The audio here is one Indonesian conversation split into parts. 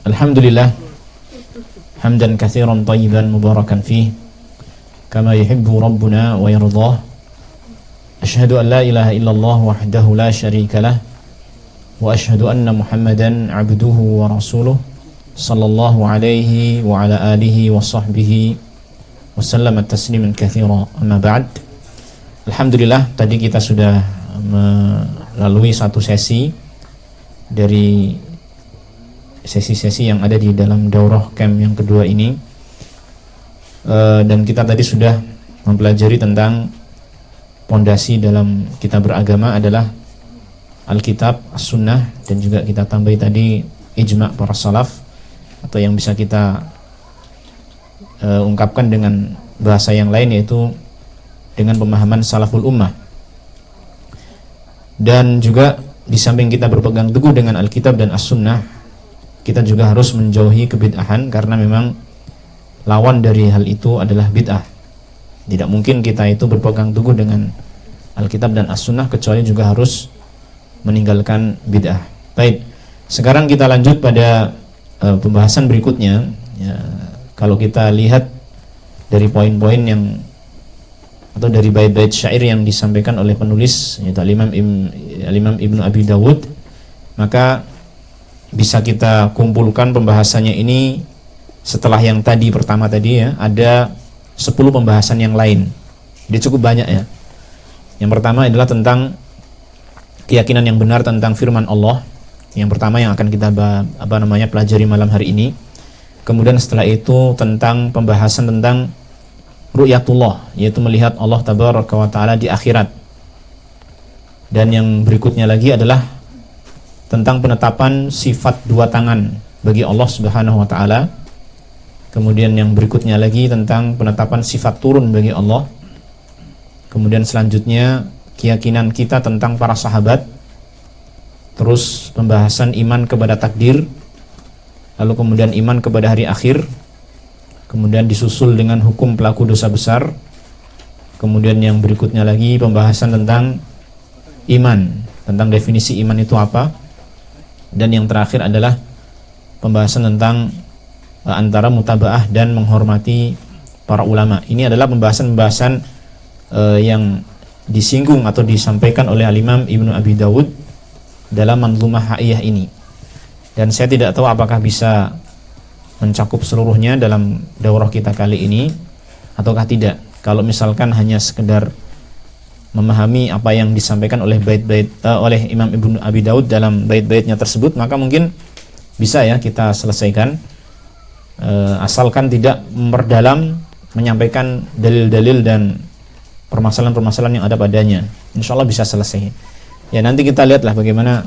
Alhamdulillah hamdan katsiran thayyiban mubarakan fih kama yuhibbu rabbuna wa yardah. Asyhadu an la ilaha illallah wahdahu la syarika lah wa asyhadu anna Muhammadan abduhu wa rasuluh sallallahu alaihi wa ala alihi wa sahbihi wa sallama tasliman katsira. Amma ba'd. Alhamdulillah tadi kita sudah melalui satu sesi dari sesi-sesi yang ada di dalam daurah camp yang kedua ini, dan kita tadi sudah mempelajari tentang pondasi dalam kita beragama adalah Alkitab, As-Sunnah, dan juga kita tambahi tadi ijma' para salaf, atau yang bisa kita ungkapkan dengan bahasa yang lain yaitu dengan pemahaman salaful ummah. Dan juga di samping kita berpegang teguh dengan Alkitab dan As-Sunnah, kita juga harus menjauhi kebid'ahan, karena memang lawan dari hal itu adalah bid'ah. Tidak mungkin kita itu berpegang teguh dengan Alkitab dan As-Sunnah kecuali juga harus meninggalkan bid'ah. Baik, sekarang kita lanjut pada pembahasan berikutnya. Ya, kalau kita lihat dari poin-poin yang atau dari bait-bait syair yang disampaikan oleh penulis yaitu Al-Imam Ibnu Abi Dawud, maka bisa kita kumpulkan pembahasannya ini setelah yang tadi pertama tadi ya, ada 10 pembahasan yang lain. Dia cukup banyak ya. Yang pertama adalah tentang keyakinan yang benar tentang firman Allah. Yang pertama yang akan kita pelajari malam hari ini. Kemudian setelah itu tentang pembahasan tentang ru'yatullah, yaitu melihat Allah tabaraka wa taala di akhirat. Dan yang berikutnya lagi adalah tentang penetapan sifat dua tangan bagi Allah Subhanahu wa taala. Kemudian yang berikutnya lagi tentang penetapan sifat turun bagi Allah. Kemudian selanjutnya keyakinan kita tentang para sahabat. Terus pembahasan iman kepada takdir. Lalu kemudian iman kepada hari akhir. Kemudian disusul dengan hukum pelaku dosa besar. Kemudian yang berikutnya lagi pembahasan tentang iman, tentang definisi iman itu apa. Dan yang terakhir adalah pembahasan tentang antara mutaba'ah dan menghormati para ulama. Ini adalah pembahasan-pembahasan yang disinggung atau disampaikan oleh Al-Imam Ibnu Abi Dawud dalam Manzumah Ha'iyah ini. Dan saya tidak tahu apakah bisa mencakup seluruhnya dalam daurah kita kali ini ataukah tidak. Kalau misalkan hanya sekedar memahami apa yang disampaikan oleh oleh Imam Ibnu Abi Dawud dalam bait-baitnya tersebut, maka mungkin bisa ya kita selesaikan, asalkan tidak memperdalam, menyampaikan dalil-dalil dan permasalahan-permasalahan yang ada padanya. Insya Allah bisa selesai. Ya, nanti kita lihatlah bagaimana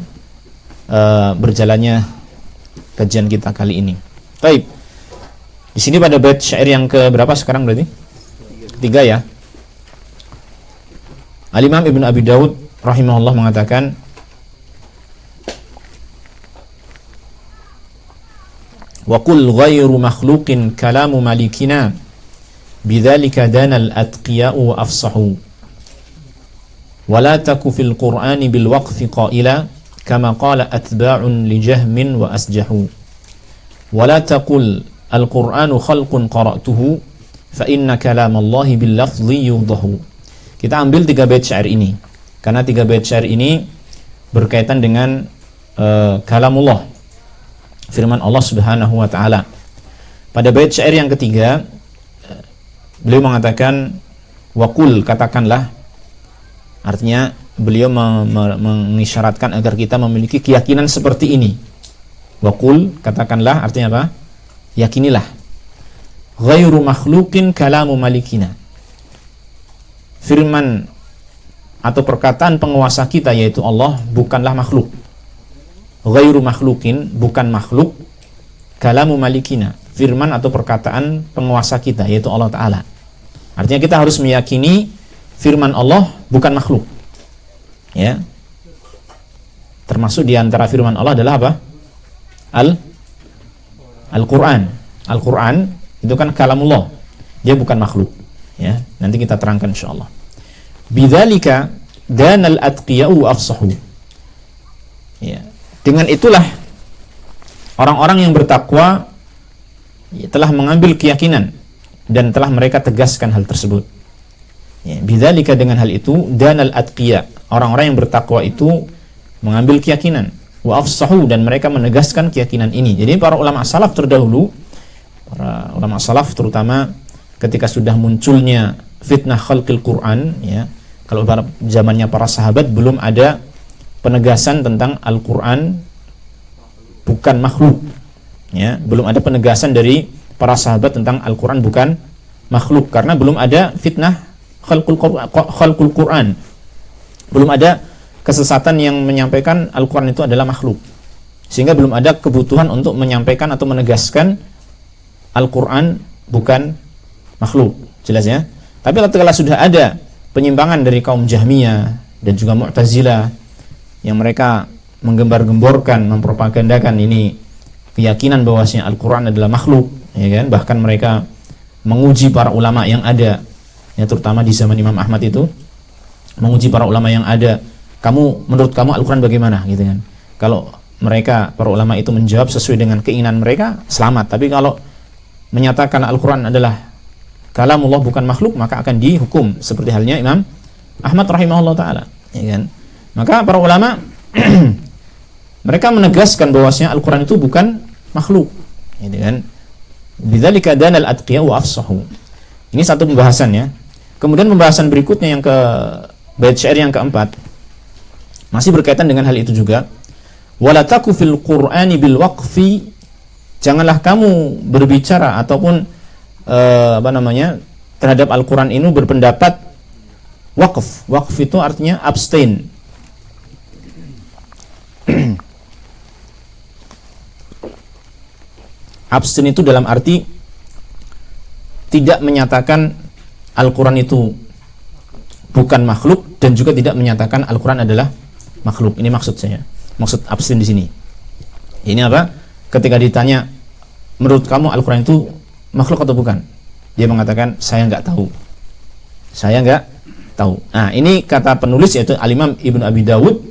berjalannya kajian kita kali ini. Baik. Di sini pada bait syair yang ke berapa sekarang berarti? Ketiga ya. Al-Imam Ibnu Abi Dawud rahimahullah mengatakan, wa qul ghairu makhluqin kalamu malikina bidzalika danal atqiya'u wa afsahu wa la taku fil qur'ani bil waqfi qaila kama qala atba'un li jahmin wa asjahu wa la taqul al-qur'anu khalqun qara'tuhu fa inna kalamallahi bil lafzi yudahu. Kita ambil 3 bait syair ini karena 3 bait syair ini berkaitan dengan kalamullah, firman Allah Subhanahu wa taala. Pada bait syair yang ketiga beliau mengatakan waqul, katakanlah. Artinya beliau mengisyaratkan agar kita memiliki keyakinan seperti ini. Waqul, katakanlah, artinya apa? Yakinilah. Ghairu makhluqin kalamu malikina. Firman atau perkataan penguasa kita yaitu Allah bukanlah makhluk. Ghairu makhluqin, bukan makhluk. Kalamu malikina, firman atau perkataan penguasa kita yaitu Allah Ta'ala. Artinya kita harus meyakini firman Allah bukan makhluk. Ya. Termasuk di antara firman Allah adalah apa? Al-Quran. Al-Quran itu kan kalamullah. Dia bukan makhluk. Ya, nanti kita terangkan insyaallah. Bidzalika danal atqiya'u afsahu. Ya, dengan itulah orang-orang yang bertakwa telah mengambil keyakinan dan telah mereka tegaskan hal tersebut. Ya, bidzalika dengan hal itu danal atqiya, orang-orang yang bertakwa itu mengambil keyakinan, wa afsahu dan mereka menegaskan keyakinan ini. Jadi para ulama salaf terdahulu, para ulama salaf terutama ketika sudah munculnya fitnah khalqil Quran, ya, kalau pada zamannya para sahabat belum ada penegasan tentang Al-Quran bukan makhluk, ya, belum ada penegasan dari para sahabat tentang Al-Quran bukan makhluk, karena belum ada fitnah khalqul Quran, belum ada kesesatan yang menyampaikan Al-Quran itu adalah makhluk, sehingga belum ada kebutuhan untuk menyampaikan atau menegaskan Al-Quran bukan makhluk, jelas ya. Tapi ketika sudah ada penyimpangan dari kaum Jahmiyah dan juga Mu'tazilah yang mereka menggembar-gemborkan, mempropagandakan ini keyakinan bahwasanya Al-Quran adalah makhluk, ya kan? Bahkan mereka menguji para ulama yang ada, ya, terutama di zaman Imam Ahmad itu, menguji para ulama yang ada, menurut kamu Al-Quran bagaimana, gitu kan? Kalau mereka, para ulama itu menjawab sesuai dengan keinginan mereka, selamat. Tapi kalau menyatakan Al-Quran adalah kalamullah bukan makhluk, maka akan dihukum seperti halnya Imam Ahmad rahimahullah ta'ala, ya kan? Maka para ulama mereka menegaskan bahwasanya Al-Quran itu bukan makhluk, gitu kan? Bidzalika danal atqiya wa afsahu. Ini satu pembahasan, ya. Kemudian pembahasan berikutnya yang ke bait syair yang keempat masih berkaitan dengan hal itu juga. Wala taku fil Qur'ani bil waqfi, janganlah kamu berbicara ataupun terhadap Al-Quran ini berpendapat waqf. Waqf itu artinya abstain. Abstain itu dalam arti tidak menyatakan Al-Quran itu bukan makhluk dan juga tidak menyatakan Al-Quran adalah makhluk. Ini maksud saya. Maksud abstain di sini. Ini apa? Ketika ditanya, menurut kamu Al-Quran itu makhluk atau bukan? Dia mengatakan, saya nggak tahu. Saya nggak tahu. Nah, ini kata penulis yaitu Al-Imam Ibnu Abi Dawud,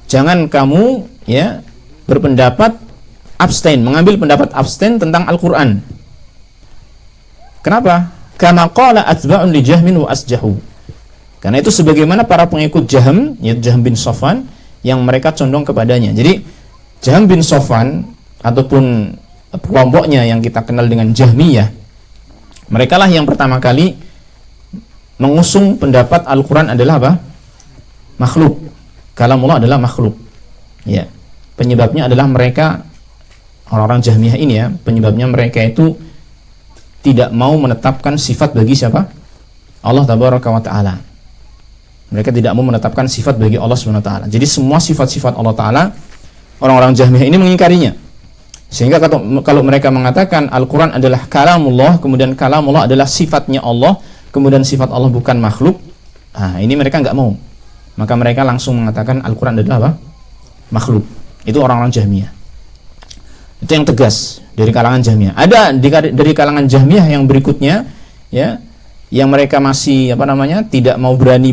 jangan kamu, ya, berpendapat abstain, mengambil pendapat abstain tentang Al-Quran. Kenapa? Kama qala atba'un li Jahmin wa asjahu. Karena itu sebagaimana para pengikut Jahm, yaitu Jahm bin Safwan, yang mereka condong kepadanya. Jadi Jahm bin Safwan ataupun kelompoknya yang kita kenal dengan Jahmiyah, mereka lah yang pertama kali mengusung pendapat Al-Quran adalah apa? Makhluk. Kalamullah adalah makhluk. Ya. Penyebabnya adalah mereka, orang-orang Jahmiyah ini, ya, penyebabnya mereka itu tidak mau menetapkan sifat bagi siapa? Allah Tabaraka wa Ta'ala. Mereka tidak mau menetapkan sifat bagi Allah Subhanahu wa Ta'ala. Jadi semua sifat-sifat Allah Ta'ala, orang-orang Jahmiyah ini mengingkarinya. Sehingga kalau mereka mengatakan Al-Quran adalah kalamullah, kemudian kalamullah adalah sifatnya Allah, kemudian sifat Allah bukan makhluk, nah, ini mereka nggak mau. Maka mereka langsung mengatakan Al-Quran adalah apa? Makhluk. Itu orang-orang Jahmiyah. Itu yang tegas dari kalangan Jahmiyah. Ada dari kalangan Jahmiyah yang berikutnya, ya, yang mereka masih tidak mau berani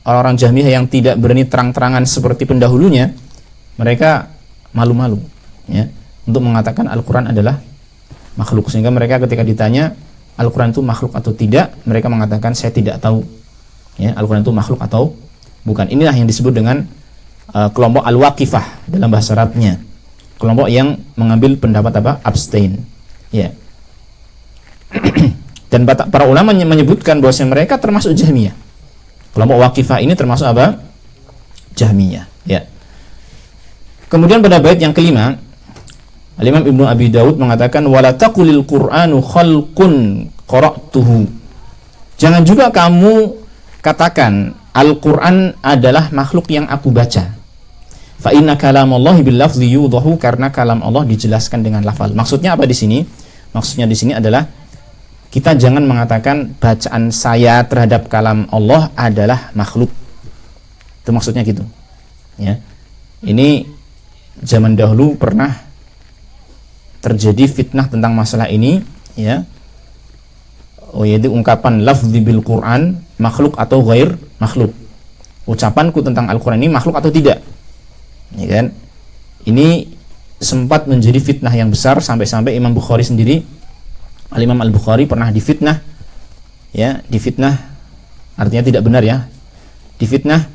orang-orang Jahmiyah yang tidak berani terang-terangan seperti pendahulunya, mereka malu-malu, ya, untuk mengatakan Al-Quran adalah makhluk. Sehingga mereka ketika ditanya Al-Quran itu makhluk atau tidak, mereka mengatakan saya tidak tahu, ya, Al-Quran itu makhluk atau bukan. Inilah yang disebut dengan kelompok Al-Waqifah dalam bahasa Arabnya, kelompok yang mengambil pendapat apa? Abstain, ya. Dan para ulama menyebutkan bahwa mereka termasuk Jahmiyah. Kelompok Waqifah ini termasuk apa? Jahmiyah, ya. Kemudian pada bait yang kelima, Al-Imam Ibnu Abi Dawud mengatakan wala taqulil Qur'anu khalqun qara'tuhu. Jangan juga kamu katakan Al-Quran adalah makhluk yang aku baca. Fa inna kalamallahi bil lafzi yudahu, karena kalam Allah dijelaskan dengan lafal. Maksudnya apa di sini? Maksudnya di sini adalah kita jangan mengatakan bacaan saya terhadap kalam Allah adalah makhluk. Itu maksudnya gitu. Ya. Ini zaman dahulu pernah terjadi fitnah tentang masalah ini, ya. Yaitu ungkapan lafzi bil Quran makhluk atau ghair makhluk. Ucapanku tentang Al-Quran ini makhluk atau tidak. Ya kan? Ini sempat menjadi fitnah yang besar sampai-sampai Imam Bukhari sendiri, Al-Imam Al-Bukhari pernah difitnah, ya, difitnah artinya tidak benar ya, difitnah.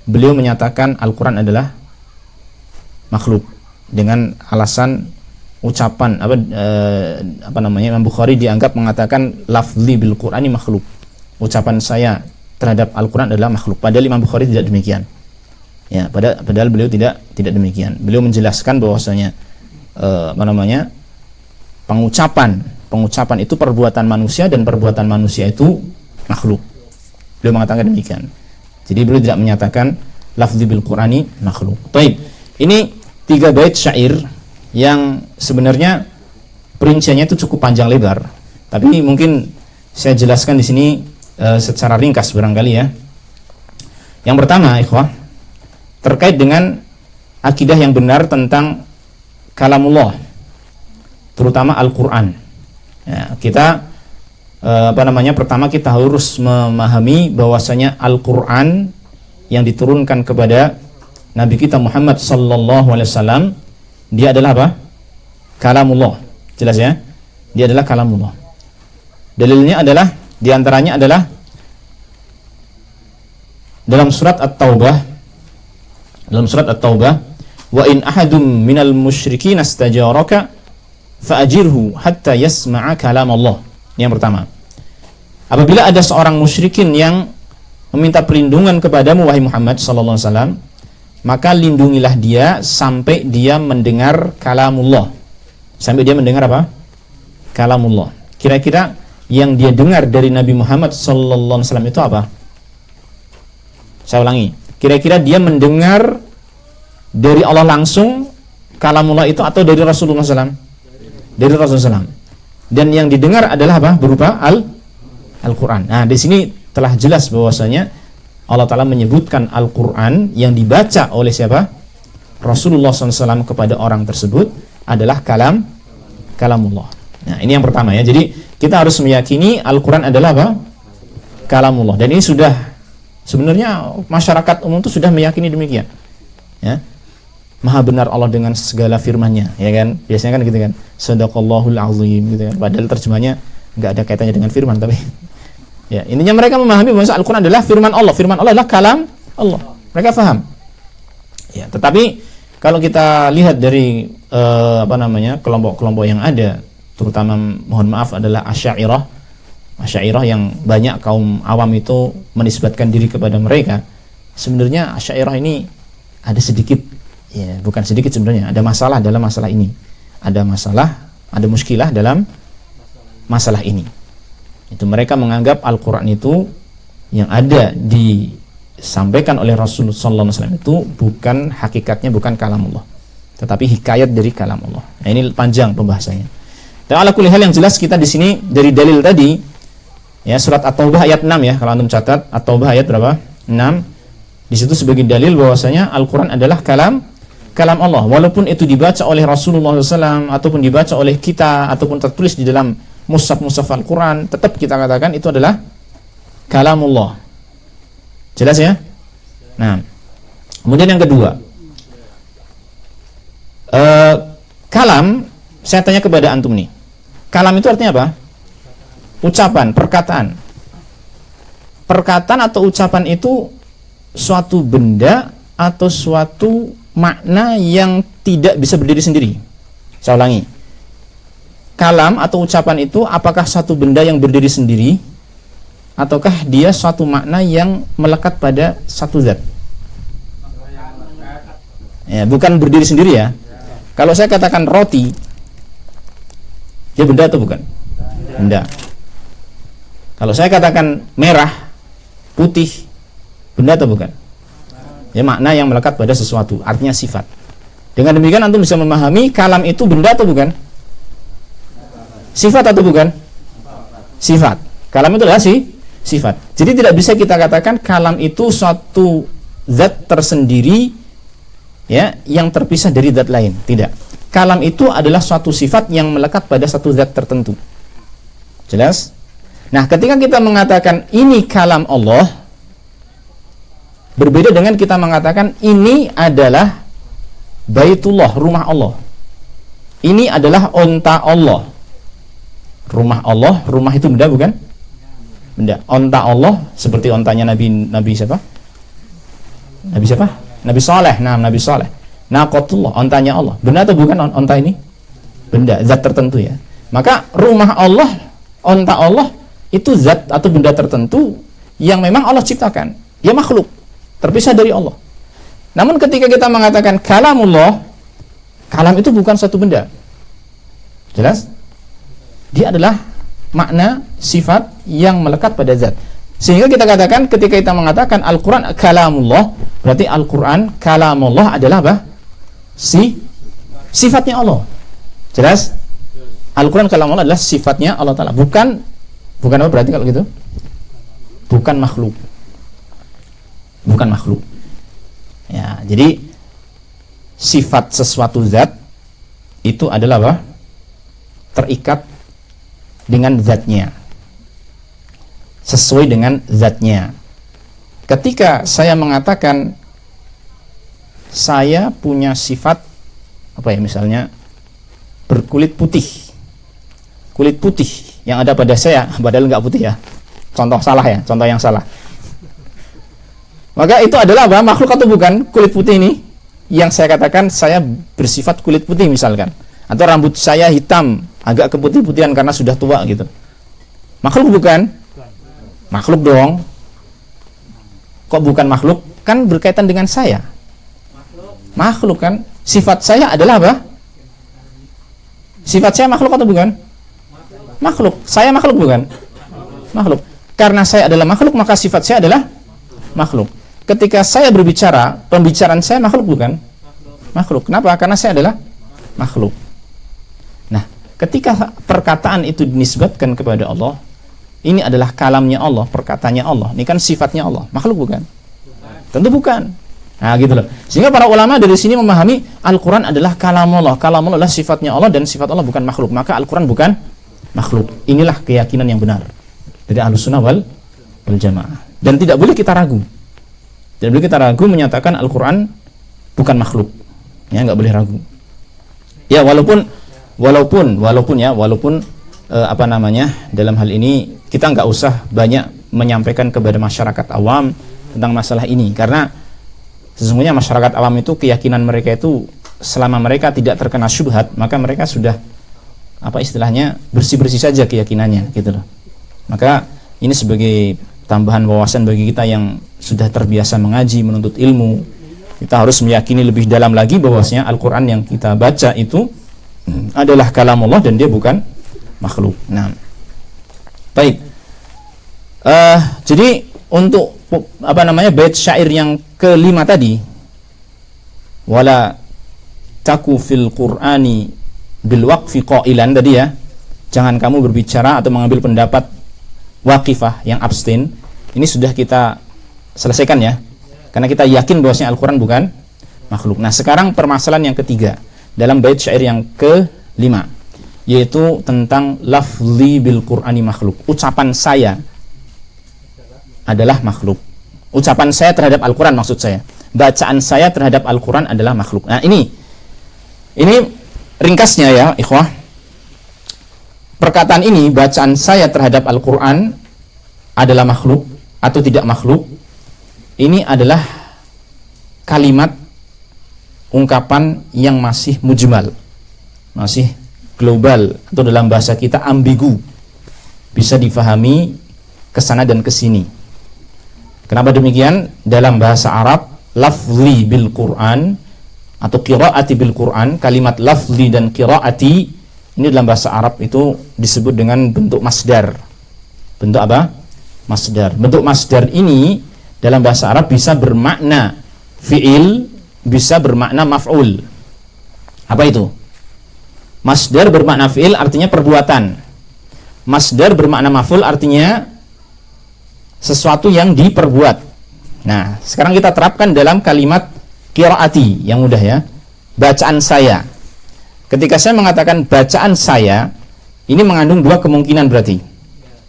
Beliau menyatakan Al-Quran adalah makhluk dengan alasan ucapan Imam Bukhari dianggap mengatakan lafzi bil Qur'ani makhluk, ucapan saya terhadap Al-Quran adalah makhluk, padahal Imam Bukhari tidak demikian. Ya, padahal beliau tidak demikian. Beliau menjelaskan bahwasanya pengucapan itu perbuatan manusia dan perbuatan manusia itu makhluk. Beliau mengatakan demikian. Jadi beliau tidak menyatakan lafzi bil Qur'ani makhluk. Baik. Ini 3 bait syair yang sebenarnya perinciannya itu cukup panjang lebar. Tapi mungkin saya jelaskan di sini secara ringkas barangkali ya. Yang pertama, ikhwah, terkait dengan akidah yang benar tentang kalamullah, terutama Al-Quran. Ya, kita pertama kita harus memahami bahwasanya Al-Quran yang diturunkan kepada Nabi kita Muhammad sallallahu alaihi wasallam, dia adalah apa? Kalamullah. Jelas ya? Dia adalah kalamullah. Dalilnya adalah, diantaranya adalah dalam surat At-Taubah. Dalam surat At-Taubah, wa in ahadum minal musyrikin astajaraka fa'ajirhu hatta yasma'a kalam Allah. Ini yang pertama. Apabila ada seorang musyrikin yang meminta perlindungan kepadamu wahai Muhammad sallallahu alaihi wasallam, maka lindungilah dia sampai dia mendengar kalamullah. Sampai dia mendengar apa? Kalamullah. Kira-kira yang dia dengar dari Nabi Muhammad sallallahu alaihi wasallam itu apa? Saya ulangi. Kira-kira dia mendengar dari Allah langsung kalamullah itu atau dari Rasulullah SAW? Dari Rasulullah SAW. Dan yang didengar adalah apa? Berupa Al-Quran. Nah, di sini telah jelas bahwasanya Allah Ta'ala menyebutkan Al-Quran yang dibaca oleh siapa? Rasulullah SAW kepada orang tersebut adalah kalamullah. Nah, ini yang pertama ya. Jadi kita harus meyakini Al-Quran adalah apa? Kalamullah. Dan ini sudah, sebenarnya masyarakat umum itu sudah meyakini demikian. Ya. Maha benar Allah dengan segala firman-Nya, ya kan? Biasanya kan gitu kan. Shadaqallahul azim gitu kan. Padahal terjemahnya enggak ada kaitannya dengan firman, tapi ya, intinya mereka memahami bahwa Al-Qur'an adalah firman Allah. Firman Allah adalah kalam Allah. Mereka paham. Ya, tetapi kalau kita lihat dari kelompok-kelompok yang ada, terutama mohon maaf adalah Asy'ariyah yang banyak kaum awam itu menisbatkan diri kepada mereka. Sebenarnya Asy'ariyah ini ada sedikit, ya bukan sedikit sebenarnya, ada masalah dalam masalah ini. Ada muskilah dalam masalah ini. Itu mereka menganggap Al-Qur'an itu yang ada disampaikan oleh Rasulullah SAW itu bukan hakikatnya, bukan kalamullah, tetapi hikayat dari kalamullah. Nah, ini panjang pembahasannya. Dan ala kulli hal yang jelas kita di sini dari dalil tadi, ya, surat At-Taubah ayat 6 ya, kalau antum catat At-Taubah ayat berapa? 6. Di situ sebagai dalil bahwasanya Al-Qur'an adalah kalam Allah, walaupun itu dibaca oleh Rasulullah SAW ataupun dibaca oleh kita ataupun tertulis di dalam mushaf Al-Qur'an, tetap kita katakan itu adalah kalamullah. Jelas ya? Nah, kemudian yang kedua, kalam, saya tanya kepada antum nih, kalam itu artinya apa? Ucapan, perkataan atau ucapan itu suatu benda atau suatu makna yang tidak bisa berdiri sendiri. Saya ulangi, kalam atau ucapan itu apakah satu benda yang berdiri sendiri ataukah dia suatu makna yang melekat pada satu zat? Ya, bukan berdiri sendiri ya. Kalau saya katakan roti, dia benda atau bukan? Benda. Kalau saya katakan merah, putih, benda atau bukan? Ya, makna yang melekat pada sesuatu, artinya sifat. Dengan demikian antum bisa memahami kalam itu benda atau bukan? Sifat atau bukan? Sifat. Kalam itu adalah sifat. Jadi tidak bisa kita katakan kalam itu suatu zat tersendiri, ya, yang terpisah dari zat lain. Tidak. Kalam itu adalah suatu sifat yang melekat pada satu zat tertentu. Jelas? Nah, ketika kita mengatakan ini kalam Allah, berbeda dengan kita mengatakan ini adalah Baitullah, rumah Allah. ini adalah onta Allah. Rumah Allah, rumah itu benda bukan? Benda. Onta Allah seperti ontanya Nabi siapa? Nabi siapa? Nabi Saleh. Nah, Nabi Saleh. Naqatullah, ontanya Allah. Benda atau bukan onta ini? Benda, zat tertentu ya. Maka rumah Allah, onta Allah itu zat atau benda tertentu yang memang Allah ciptakan. Ya makhluk, terpisah dari Allah. Namun ketika kita mengatakan kalamullah, kalam itu bukan satu benda. Jelas? Dia adalah makna sifat yang melekat pada zat. Sehingga kita katakan ketika kita mengatakan Al-Quran kalamullah, berarti Al-Quran kalamullah adalah apa? Sifatnya Allah. Jelas? Al-Quran kalamullah adalah sifatnya Allah Ta'ala. Bukan apa berarti kalau gitu? Bukan makhluk. Bukan makhluk. Ya, jadi sifat sesuatu zat itu adalah apa? Terikat dengan zatnya, sesuai dengan zatnya. Ketika saya mengatakan saya punya sifat apa ya, misalnya berkulit putih, kulit putih yang ada pada saya padahal nggak putih ya, contoh salah ya, contoh yang salah, maka itu adalah apa? Makhluk atau bukan? Kulit putih ini yang saya katakan saya bersifat kulit putih misalkan, atau rambut saya hitam agak keputih-putihan karena sudah tua gitu, makhluk bukan? Makhluk dong. Kok bukan makhluk? Kan berkaitan dengan saya. Makhluk kan? Sifat saya adalah apa? Sifat saya makhluk atau bukan? Makhluk. Saya makhluk bukan? Makhluk. Karena saya adalah makhluk, maka sifat saya adalah makhluk. Ketika saya berbicara, pembicaraan saya makhluk bukan? Makhluk. Kenapa? Karena saya adalah makhluk. Nah, ketika perkataan itu dinisbatkan kepada Allah, ini adalah kalamnya Allah, perkataannya Allah. Ini kan sifatnya Allah. Makhluk bukan? Tentu bukan. Nah, gitu loh. Sehingga para ulama dari sini memahami Al-Quran adalah kalam Allah. Kalam Allah adalah sifatnya Allah dan sifat Allah bukan makhluk. Maka Al-Quran bukan makhluk. Inilah keyakinan yang benar dari Ahlussunnah wal Jamaah. Dan tidak boleh kita ragu. Tidak boleh kita ragu menyatakan Al-Quran bukan makhluk. Ya, nggak boleh ragu. Ya, walaupun dalam hal ini kita nggak usah banyak menyampaikan kepada masyarakat awam tentang masalah ini, karena sesungguhnya masyarakat awam itu keyakinan mereka itu selama mereka tidak terkena syubhat, maka mereka sudah bersih-bersih saja keyakinannya gitu loh. Maka ini sebagai tambahan wawasan bagi kita yang sudah terbiasa mengaji, menuntut ilmu, kita harus meyakini lebih dalam lagi bahwasanya Al-Quran yang kita baca itu adalah kalamullah dan dia bukan makhluk. Nah, baik. Jadi untuk bait syair yang kelima tadi, wala taku fil Qur'ani bil waqfi qailan tadi ya, jangan kamu berbicara atau mengambil pendapat waqifah yang abstain. Ini sudah kita selesaikan ya, karena kita yakin bahwasanya Al-Quran bukan makhluk. Nah, sekarang permasalahan yang ketiga dalam bait syair yang kelima, yaitu tentang lafzi bil Qur'ani makhluk. Ucapan saya adalah makhluk. Ucapan saya terhadap Al-Quran, maksud saya, bacaan saya terhadap Al-Quran adalah makhluk. Nah, ini ringkasnya ya ikhwah. Perkataan ini, bacaan saya terhadap Al-Quran adalah makhluk atau tidak makhluk, ini adalah kalimat ungkapan yang masih mujmal, masih global, atau dalam bahasa kita ambigu, bisa difahami kesana dan kesini. Kenapa demikian? Dalam bahasa Arab, lafzi bil Quran atau qiraati bil Quran, kalimat lafzi dan qiraati ini dalam bahasa Arab itu disebut dengan bentuk masdar. Bentuk apa? Masdar. Bentuk masdar ini dalam bahasa Arab bisa bermakna fi'il, bisa bermakna maf'ul. Apa itu? Masdar bermakna fi'il artinya perbuatan. Masdar bermakna maf'ul artinya sesuatu yang diperbuat. Nah, sekarang kita terapkan dalam kalimat qiraati yang mudah ya. Bacaan saya. Ketika saya mengatakan bacaan saya, ini mengandung dua kemungkinan berarti.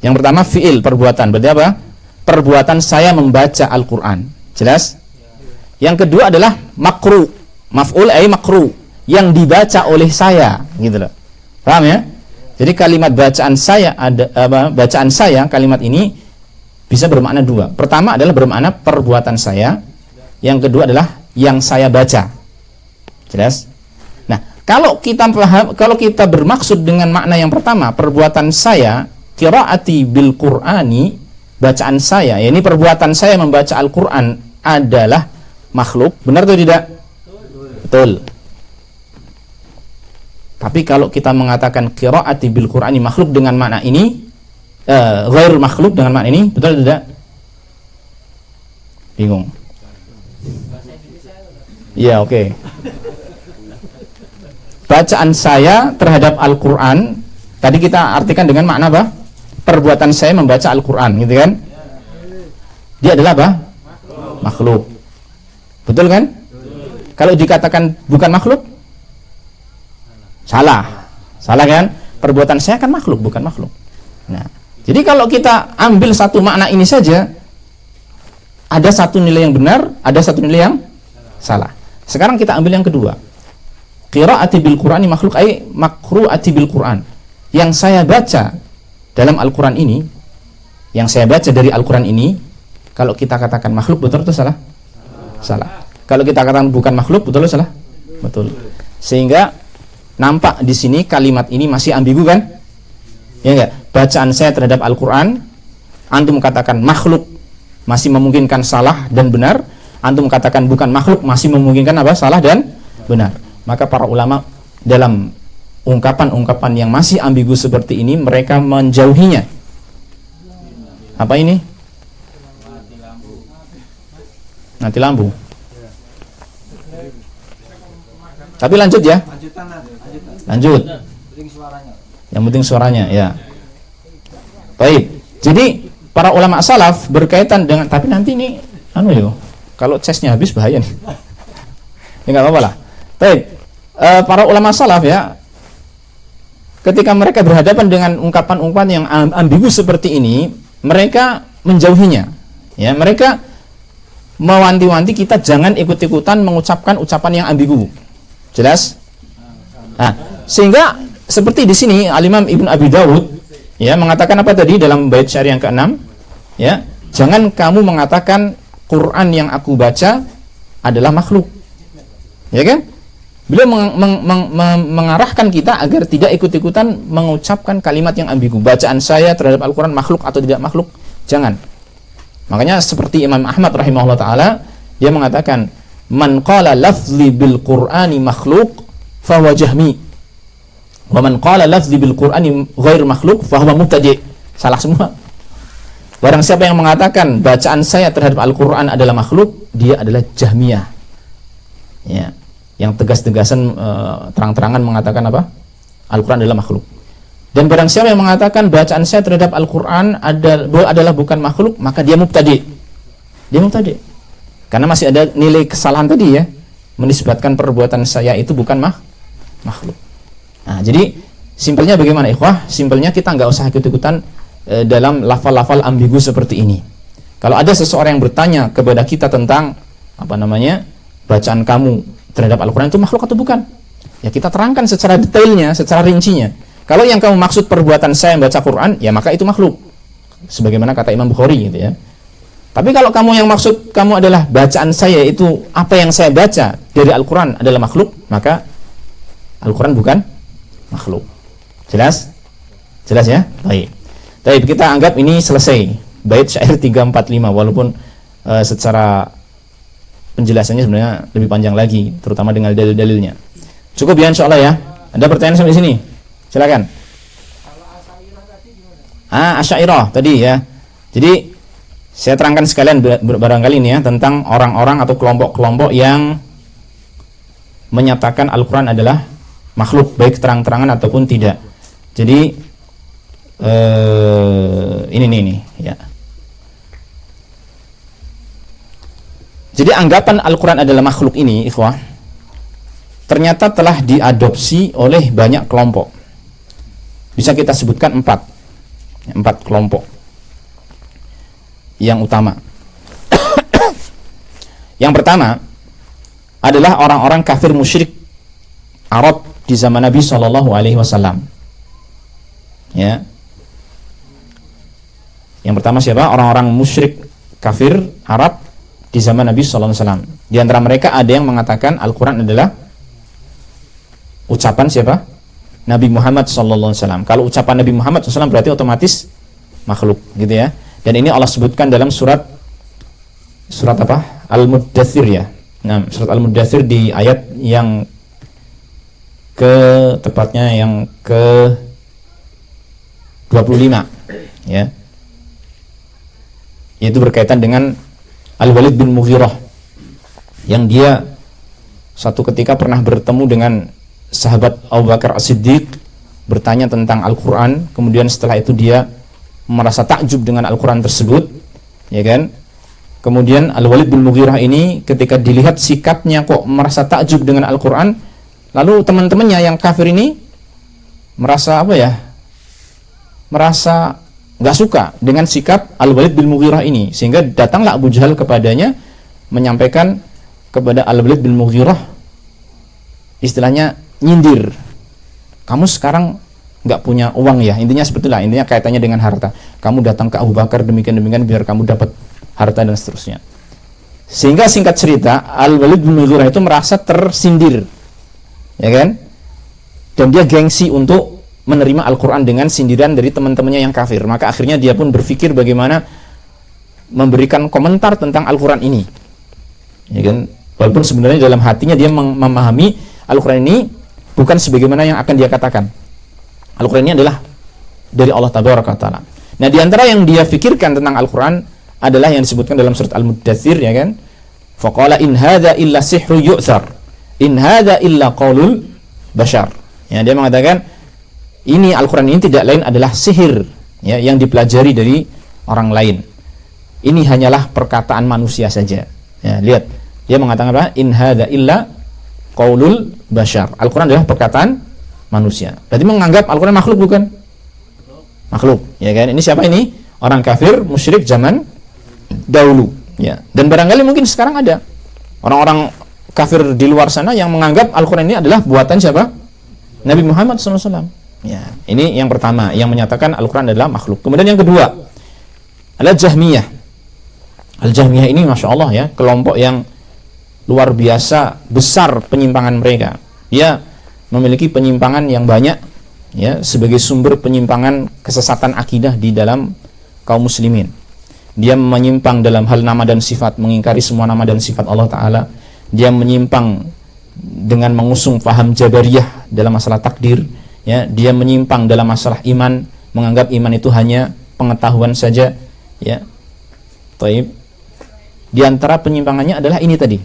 Yang pertama fi'il, perbuatan. Berarti apa? Perbuatan saya membaca Al-Quran. Jelas? Yang kedua adalah makru. Maf'ul ay makru. yang dibaca oleh saya, gitu loh. Paham ya? Jadi kalimat bacaan saya bacaan saya, kalimat ini bisa bermakna dua. Pertama adalah bermakna perbuatan saya, yang kedua adalah yang saya baca. Jelas? Nah, kalau kita bermaksud dengan makna yang pertama, perbuatan saya, qiraati bil Qur'ani, bacaan saya, ini perbuatan saya membaca Al-Qur'an adalah makhluk, benar atau tidak? Betul. Tapi kalau kita mengatakan qiraati bil Qur'ani makhluk dengan makna ini, ghair makhluk dengan makna ini, betul atau tidak? Bingung. Iya, oke. Bacaan saya terhadap Al-Qur'an tadi kita artikan dengan makna apa? Perbuatan saya membaca Al-Qur'an, gitu kan? Dia adalah apa? Makhluk. Betul kan? Kalau dikatakan bukan makhluk, salah kan? Perbuatan saya kan makhluk, bukan makhluk. Nah, jadi kalau kita ambil satu makna ini saja, ada satu nilai yang benar, ada satu nilai yang salah. Sekarang kita ambil yang kedua. Qiraati bil Qur'ani makhluk ay makru'ati bil Qur'an. Yang saya baca dalam Al-Qur'an ini, yang saya baca dari Al-Qur'an ini, kalau kita katakan makhluk, betul atau salah? Salah. Kalau kita katakan bukan makhluk, betul atau salah? Betul. Sehingga nampak di sini kalimat ini masih ambigu kan? Ya enggak? Bacaan saya terhadap Al-Qur'an, antum katakan makhluk, masih memungkinkan salah dan benar. Antum katakan bukan makhluk, masih memungkinkan apa? Salah dan benar. Maka para ulama dalam ungkapan-ungkapan yang masih ambigu seperti ini, mereka menjauhinya. Apa ini? Mati lampu. Tapi lanjut ya. Lanjut. Yang penting suaranya, ya. Baik. Jadi para ulama salaf berkaitan dengan, tapi nanti ini kalau casnya habis bahaya nih. Ya enggak apa-apa lah. Baik. Para ulama salaf ya, ketika mereka berhadapan dengan ungkapan-ungkapan yang ambigu seperti ini, mereka menjauhinya. Ya, mereka mewanti-wanti kita jangan ikut-ikutan mengucapkan ucapan yang ambigu. Jelas? Nah, sehingga seperti di sini Al-Imam Ibnu Abi Dawud ya mengatakan apa tadi dalam bait syair yang ke-6? Ya, jangan kamu mengatakan Quran yang aku baca adalah makhluk. Ya kan? Beliau mengarahkan kita agar tidak ikut-ikutan mengucapkan kalimat yang ambigu. Bacaan saya terhadap Al-Quran makhluk atau tidak makhluk, jangan. Makanya seperti Imam Ahmad rahimahullah ta'ala, dia mengatakan, man qala lafzi bil Qur'ani makhluk fahuwa jahmi, wa man qala lafzi bil Qur'ani ghair makhluk fahuwa mubtadi'. Salah semua. Barang siapa yang mengatakan bacaan saya terhadap Al-Quran adalah makhluk, dia adalah Jahmiyah. Ya, yang tegas-tegasan terang-terangan mengatakan apa? Al-Quran adalah makhluk. Dan barang siapa yang mengatakan bacaan saya terhadap Al-Quran adalah bukan makhluk, maka dia mubtadi'. Dia mubtadi'. Karena masih ada nilai kesalahan tadi ya, menisbatkan perbuatan saya itu bukan makhluk. Nah, jadi simpelnya bagaimana ikhwah? Simpelnya kita nggak usah ikut-ikutan dalam lafal-lafal ambigu seperti ini. Kalau ada seseorang yang bertanya kepada kita tentang bacaan kamu terhadap Al-Quran itu makhluk atau bukan, ya kita terangkan secara detailnya, secara rincinya. Kalau yang kamu maksud perbuatan saya membaca Quran, ya maka itu makhluk, sebagaimana kata Imam Bukhari gitu ya. Tapi kalau kamu yang maksud kamu adalah bacaan saya itu apa yang saya baca dari Al-Quran adalah makhluk, maka Al-Quran bukan makhluk. Jelas? Jelas ya? Baik. Baik, kita anggap ini selesai bait syair 345, walaupun secara penjelasannya sebenarnya lebih panjang lagi, terutama dengan dalil-dalilnya. Cukup ya insyaallah ya. Ada pertanyaan sampai sini? Silakan. Asy'ariyah tadi ya. Jadi saya terangkan sekalian barangkali ini ya tentang orang-orang atau kelompok-kelompok yang menyatakan Al-Quran adalah makhluk, baik terang-terangan ataupun tidak. Jadi ini ya. Jadi anggapan Al-Quran adalah makhluk ini, ikhwah, ternyata telah diadopsi oleh banyak kelompok. Bisa kita sebutkan 4 kelompok yang utama. Yang pertama adalah orang-orang kafir musyrik Arab di zaman Nabi Shallallahu Alaihi Wasallam. Ya. Yang pertama siapa? Orang-orang musyrik kafir Arab di zaman Nabi Shallallahu Alaihi Wasallam. Di antara mereka ada yang mengatakan Al-Quran adalah ucapan siapa? Nabi Muhammad Shallallahu Alaihi Wasallam. Kalau ucapan Nabi Muhammad SAW berarti otomatis makhluk, gitu ya. Dan ini Allah sebutkan dalam surat apa? Al-Muddathir ya. Nah, surat Al-Muddathir di ayat yang tepatnya yang ke 25 ya. Yaitu berkaitan dengan Al-Walid bin Mughirah yang dia satu ketika pernah bertemu dengan sahabat Abu Bakar As-Siddiq, bertanya tentang Al-Quran. Kemudian setelah itu dia merasa takjub dengan Al-Quran tersebut, ya kan. Kemudian Al-Walid bin Mughirah ini ketika dilihat sikapnya kok merasa takjub dengan Al-Quran, lalu teman-temannya yang kafir ini merasa apa ya, merasa nggak suka dengan sikap Al-Walid bin Mughirah ini, sehingga datanglah Abu Jahal kepadanya menyampaikan kepada Al-Walid bin Mughirah, istilahnya nyindir, kamu sekarang nggak punya uang ya, intinya sebetulnya intinya kaitannya dengan harta, kamu datang ke Abu Bakar demikian biar kamu dapat harta dan seterusnya. Sehingga singkat cerita Al-Walid bin Mughirah itu merasa tersindir, ya kan, dan dia gengsi untuk menerima Al-Quran dengan sindiran dari teman-temannya yang kafir. Maka akhirnya dia pun berpikir bagaimana memberikan komentar tentang Al-Quran ini, ya kan, walaupun sebenarnya dalam hatinya dia memahami Al-Quran ini bukan sebagaimana yang akan dia katakan. Al-Quran ini adalah dari Allah Tabaraka Ta'ala. Nah, di antara yang dia fikirkan tentang Al-Quran adalah yang disebutkan dalam surat Al-Muddathir, ya kan, faqala in hadza illa sihru yu'thar in hadza illa qaulul bashar. Ya, dia mengatakan ini Al-Quran ini tidak lain adalah sihir, ya, yang dipelajari dari orang lain. Ini hanyalah perkataan manusia saja. Ya, lihat, dia mengatakan apa? In hadza illa qaulul bashar. Al-Quran adalah perkataan manusia. Berarti menganggap Al-Quran makhluk bukan? Makhluk, ya kan? Ini siapa ini? Orang kafir, musyrik zaman dahulu, ya. Dan barangkali mungkin sekarang ada orang-orang kafir di luar sana yang menganggap Al-Quran ini adalah buatan siapa? Nabi Muhammad SAW. Ya, ini yang pertama yang menyatakan Al-Quran adalah makhluk. Kemudian yang kedua adalah Jahmiyah. Al-Jahmiyah ini Masya Allah ya, kelompok yang luar biasa besar penyimpangan mereka. Dia memiliki penyimpangan yang banyak, ya, sebagai sumber penyimpangan kesesatan akidah di dalam kaum muslimin. Dia menyimpang dalam hal nama dan sifat, mengingkari semua nama dan sifat Allah Ta'ala. Dia menyimpang dengan mengusung faham Jabariyah dalam masalah takdir, ya. Dia menyimpang dalam masalah iman, menganggap iman itu hanya pengetahuan saja, ya. Taib. Di antara penyimpangannya adalah ini tadi.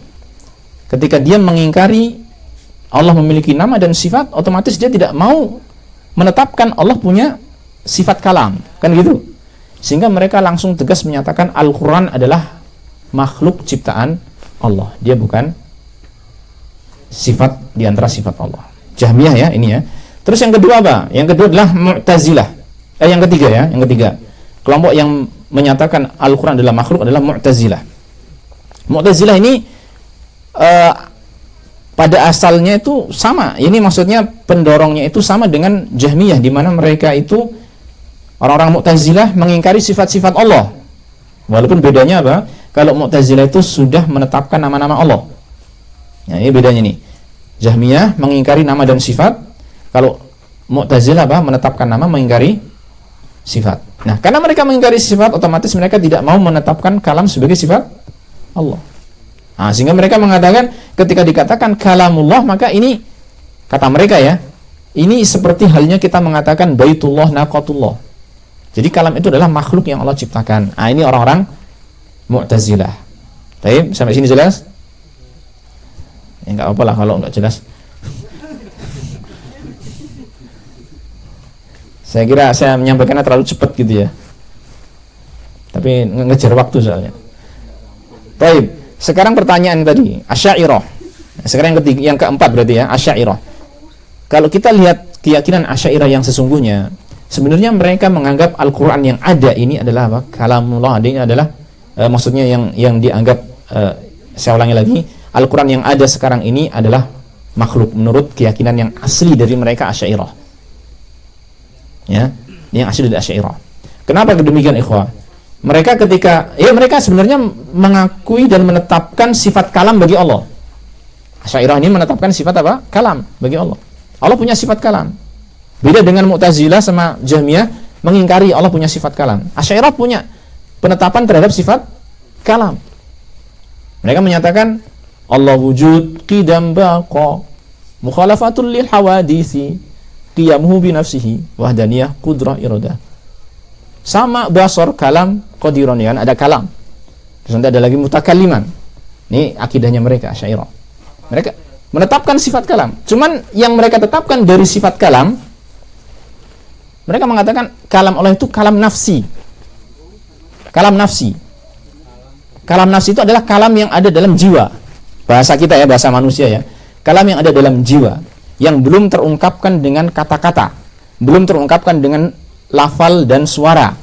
Ketika dia mengingkari Allah memiliki nama dan sifat, otomatis dia tidak mau menetapkan Allah punya sifat kalam, kan gitu. Sehingga mereka langsung tegas menyatakan Al-Quran adalah makhluk ciptaan Allah. Dia bukan sifat di antara sifat Allah. Jahmiyah ya ini ya. Terus yang kedua apa? Yang kedua adalah Mu'tazilah. Yang ketiga ya, yang ketiga. Kelompok yang menyatakan Al-Quran adalah makhluk adalah Mu'tazilah. Mu'tazilah ini pada asalnya itu sama. Ini maksudnya pendorongnya itu sama dengan Jahmiyah, di mana mereka itu orang-orang Mu'tazilah mengingkari sifat-sifat Allah. Walaupun bedanya apa? Kalau Mu'tazilah itu sudah menetapkan nama-nama Allah. Ya, ini bedanya nih. Jahmiyah mengingkari nama dan sifat. Kalau Mu'tazilah apa? Menetapkan nama, mengingkari sifat. Nah, karena mereka mengingkari sifat, otomatis mereka tidak mau menetapkan kalam sebagai sifat Allah. Nah, sehingga mereka mengatakan ketika dikatakan kalamullah, maka ini kata mereka ya, ini seperti halnya kita mengatakan baitullah naqatullah. Jadi kalam itu adalah makhluk yang Allah ciptakan. Nah, ini orang-orang Mu'tazilah. Baik, sampai sini jelas? Ya enggak apa-apa lah kalau enggak jelas. Saya kira saya menyampaikannya terlalu cepat gitu ya. Tapi ngejar waktu soalnya. Baik. Sekarang pertanyaan tadi, Asy'ariyah. Sekarang yang ketiga, yang keempat berarti ya, Asy'ariyah. Kalau kita lihat keyakinan Asy'ariyah yang sesungguhnya, sebenarnya mereka menganggap Al-Qur'an yang ada ini adalah apa? Kalamullah. Ini adalah maksudnya yang dianggap saya ulangi lagi, Al-Qur'an yang ada sekarang ini adalah makhluk menurut keyakinan yang asli dari mereka Asy'ariyah. Ya, ini yang asli dari Asy'ariyah. Kenapa demikian ikhwah? Mereka mereka sebenarnya mengakui dan menetapkan sifat kalam bagi Allah. Asy'ariyah ini menetapkan sifat apa? Kalam bagi Allah. Allah punya sifat kalam. Beda dengan Mu'tazilah sama Jahmiyah mengingkari Allah punya sifat kalam. Asy'ariyah punya penetapan terhadap sifat kalam. Mereka menyatakan Allah wujud, qidam, baqa, mukhalafatul lil hawadisi, qiyamuhu bi nafsihi, wahdaniyah, qudrah, iradah. Sama basar, kalam, qadirun, ya, ada kalam. Terus nanti ada lagi mutakalliman. Ini akidahnya mereka Asy'ariyah. Mereka menetapkan sifat kalam. Cuman yang mereka tetapkan dari sifat kalam, mereka mengatakan kalam Allah itu kalam nafsi. Kalam nafsi. Kalam nafsi itu adalah kalam yang ada dalam jiwa. Bahasa kita ya, bahasa manusia ya. Kalam yang ada dalam jiwa, yang belum terungkapkan dengan kata-kata, belum terungkapkan dengan lafal dan suara.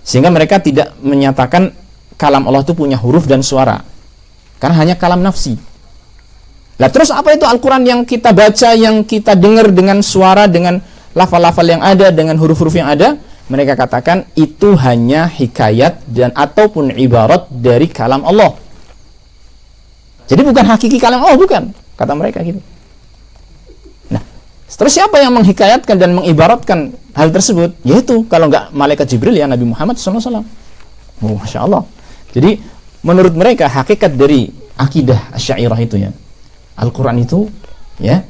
Sehingga mereka tidak menyatakan kalam Allah itu punya huruf dan suara. Karena hanya kalam nafsi. Lah terus apa itu Al-Quran yang kita baca, yang kita dengar dengan suara, dengan lafal-lafal yang ada, dengan huruf-huruf yang ada? Mereka katakan itu hanya hikayat dan ataupun ibarat dari kalam Allah. Jadi bukan hakiki kalam Allah, bukan, kata mereka gitu. Nah, terus siapa yang menghikayatkan dan mengibaratkan hal tersebut? Yaitu kalau enggak malaikat Jibril, ya Nabi Muhammad SAW. Oh, Masya Allah. Jadi menurut mereka hakikat dari akidah Asy'ariyah itu ya, Al-Quran itu ya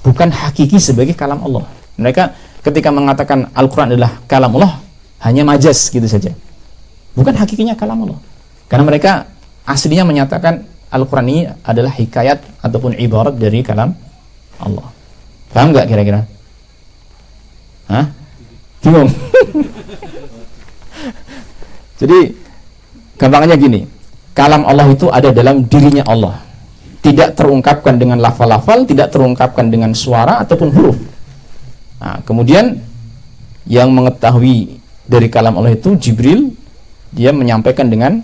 bukan hakiki sebagai kalam Allah. Mereka ketika mengatakan Al-Quran adalah kalam Allah, hanya majaz gitu saja, bukan hakikinya kalam Allah. Karena mereka aslinya menyatakan Al-Quran ini adalah hikayat ataupun ibarat dari kalam Allah. Paham nggak kira-kira? Hah? Bingung? Jadi gampangnya gini, kalam Allah itu ada dalam dirinya Allah, tidak terungkapkan dengan lafal-lafal, tidak terungkapkan dengan suara ataupun huruf. Nah, kemudian yang mengetahui dari kalam Allah itu Jibril, dia menyampaikan dengan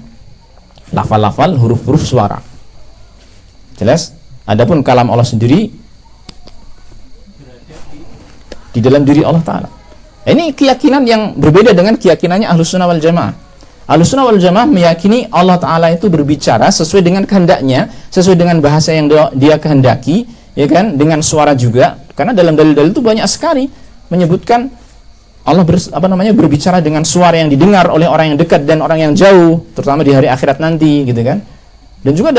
lafal-lafal, huruf-huruf, suara. Jelas? Adapun kalam Allah sendiri di dalam diri Allah Ta'ala. Ini keyakinan yang berbeda dengan keyakinannya Ahlussunnah wal Jamaah. Ahlussunnah wal Jamaah meyakini Allah Ta'ala itu berbicara sesuai dengan kehendaknya, sesuai dengan bahasa yang dia kehendaki, ya kan, dengan suara juga. Karena dalam dalil-dalil itu banyak sekali menyebutkan Allah berbicara dengan suara yang didengar oleh orang yang dekat dan orang yang jauh, terutama di hari akhirat nanti, gitu kan. Dan juga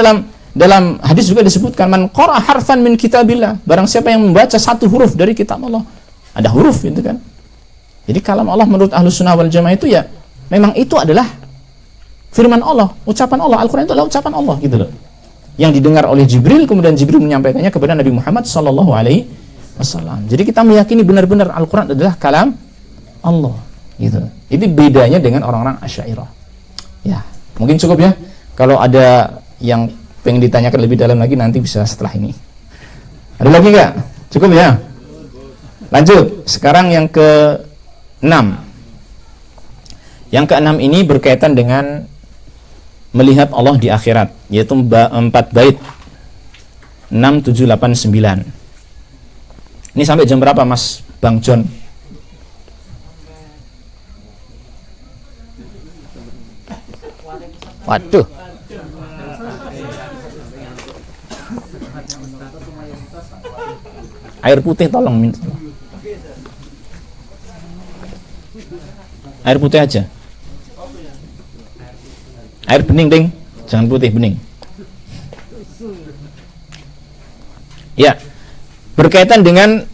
dalam hadis juga disebutkan man qara harfan min kitabillah, barang siapa yang membaca satu huruf dari kitab Allah, ada huruf gitu kan. Jadi kalam Allah menurut Ahlussunnah wal Jamaah itu ya memang itu adalah firman Allah, ucapan Allah. Al-Quran itu adalah ucapan Allah gitu loh, yang didengar oleh Jibril, kemudian Jibril menyampaikannya kepada Nabi Muhammad sallallahu alaihi wasallam. Jadi kita meyakini benar-benar Al-Quran adalah kalam Allah gitu. Itu bedanya dengan orang-orang Asy'ariyah. Ya, mungkin cukup ya. Kalau ada yang pengen ditanyakan lebih dalam lagi nanti bisa setelah ini. Ada lagi nggak? Cukup ya. Lanjut. Sekarang yang ke-6. Yang ke-6 ini berkaitan dengan melihat Allah di akhirat, yaitu 4 bait 6, 7, 8, 9. Ini sampai jam berapa Mas Bang John? Waduh. Air putih tolong minta. Air putih aja. Air bening ding, jangan putih, bening. Ya, berkaitan dengan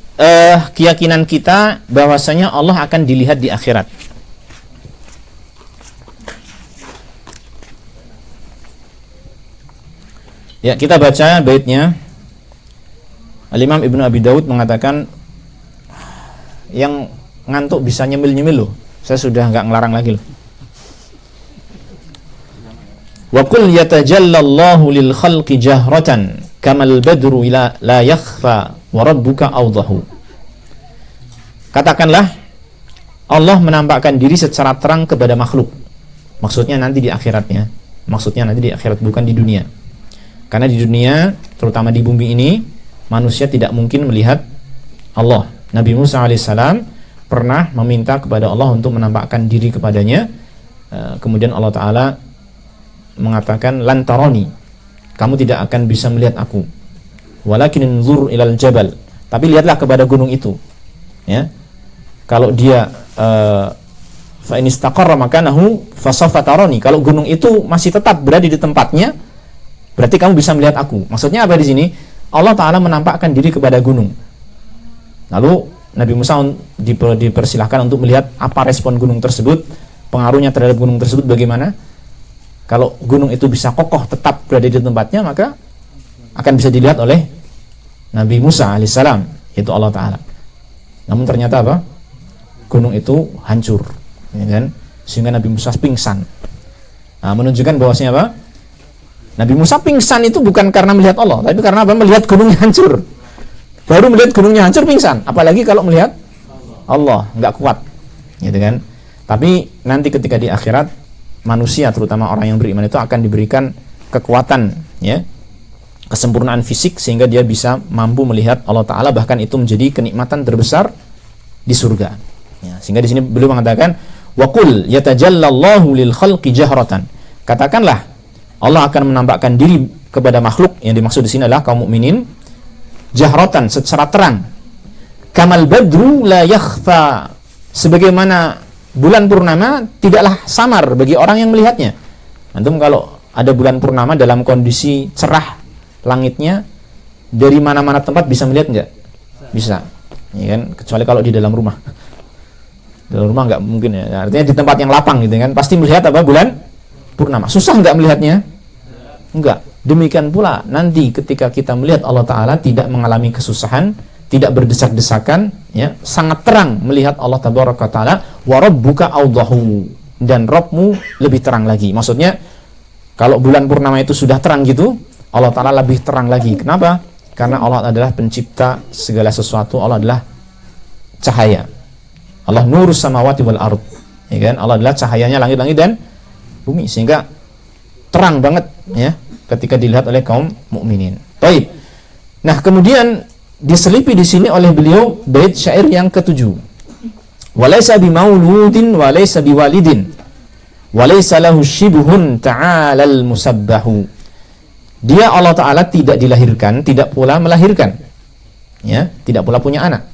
keyakinan kita bahwasanya Allah akan dilihat di akhirat. Ya, kita baca baitnya. Al-Imam Ibnu Abi Daud mengatakan, yang ngantuk bisa nyemil-nyemil loh. Saya sudah enggak ngelarang lagi loh. Wa qul yatajallallahu lil khalqi jahratan kamal badru la yakhfa wa rabbuka awdahu. Katakanlah, Allah menampakkan diri secara terang kepada makhluk. Maksudnya nanti di akhiratnya. Maksudnya nanti di akhirat, bukan di dunia. Karena di dunia, terutama di bumi ini, manusia tidak mungkin melihat Allah. Nabi Musa alaihissalam pernah meminta kepada Allah untuk menampakkan diri kepadanya. Kemudian Allah Ta'ala mengatakan, lan tarani, kamu tidak akan bisa melihat aku, walakin unzur ilal jabal, tapi lihatlah kepada gunung itu, ya. Kalau dia fa in istaqarra makanahu fasawfa tarani, kalau gunung itu masih tetap berada di tempatnya, berarti kamu bisa melihat aku. Maksudnya apa di sini? Allah Ta'ala menampakkan diri kepada gunung. Lalu Nabi Musa dipersilahkan untuk melihat apa respon gunung tersebut, pengaruhnya terhadap gunung tersebut bagaimana. Kalau gunung itu bisa kokoh tetap berada di tempatnya, maka akan bisa dilihat oleh Nabi Musa alaihissalam, yaitu Allah Ta'ala. Namun ternyata apa? Gunung itu hancur, ya kan? Sehingga Nabi Musa pingsan. Nah, menunjukkan bahwasanya apa? Nabi Musa pingsan itu bukan karena melihat Allah, tapi karena apa? Melihat gunungnya hancur. Baru melihat gunungnya hancur pingsan, apalagi kalau melihat Allah, nggak kuat, gitu kan? Tapi nanti ketika di akhirat, manusia terutama orang yang beriman itu akan diberikan kekuatan, ya, kesempurnaan fisik sehingga dia bisa mampu melihat Allah Ta'ala, bahkan itu menjadi kenikmatan terbesar di surga, ya. Sehingga di sini beliau mengatakan, waqul yatajallallahu lil khalqi jahratan, katakanlah Allah akan menampakkan diri kepada makhluk. Yang dimaksud di sini adalah kaum mukminin, jahratan, secara terang, kamal badru la yakhfa, sebagaimana bulan purnama tidaklah samar bagi orang yang melihatnya. Antum kalau ada bulan purnama dalam kondisi cerah langitnya, dari mana-mana tempat bisa melihat nggak? Bisa, ya kan? Kecuali kalau di dalam rumah. Dalam rumah nggak mungkin, ya. Artinya di tempat yang lapang gitu kan, pasti melihat apa? Bulan purnama. Susah nggak melihatnya? Enggak. Demikian pula nanti ketika kita melihat Allah Ta'ala tidak mengalami kesusahan, tidak berdesak-desakan, ya, sangat terang melihat Allah Tabaraka Ta'ala. Wa rabbuka awdahu, dan Rabbmu lebih terang lagi. Maksudnya kalau bulan purnama itu sudah terang gitu, Allah Ta'ala lebih terang lagi. Kenapa? Karena Allah adalah pencipta segala sesuatu. Allah adalah cahaya. Allah nurus samawati wal ard, ya kan? Allah adalah cahayanya langit-langit dan bumi, sehingga terang banget, ya, ketika dilihat oleh kaum mukminin. Baik. Nah, kemudian diselipi di sini oleh beliau bait syair yang ke-7. Walaysa bimauludin walaysa biwalidin walaysa lahu shibhun ta'alal musabbahu. Dia Allah Ta'ala tidak dilahirkan, tidak pula melahirkan, ya, tidak pula punya anak.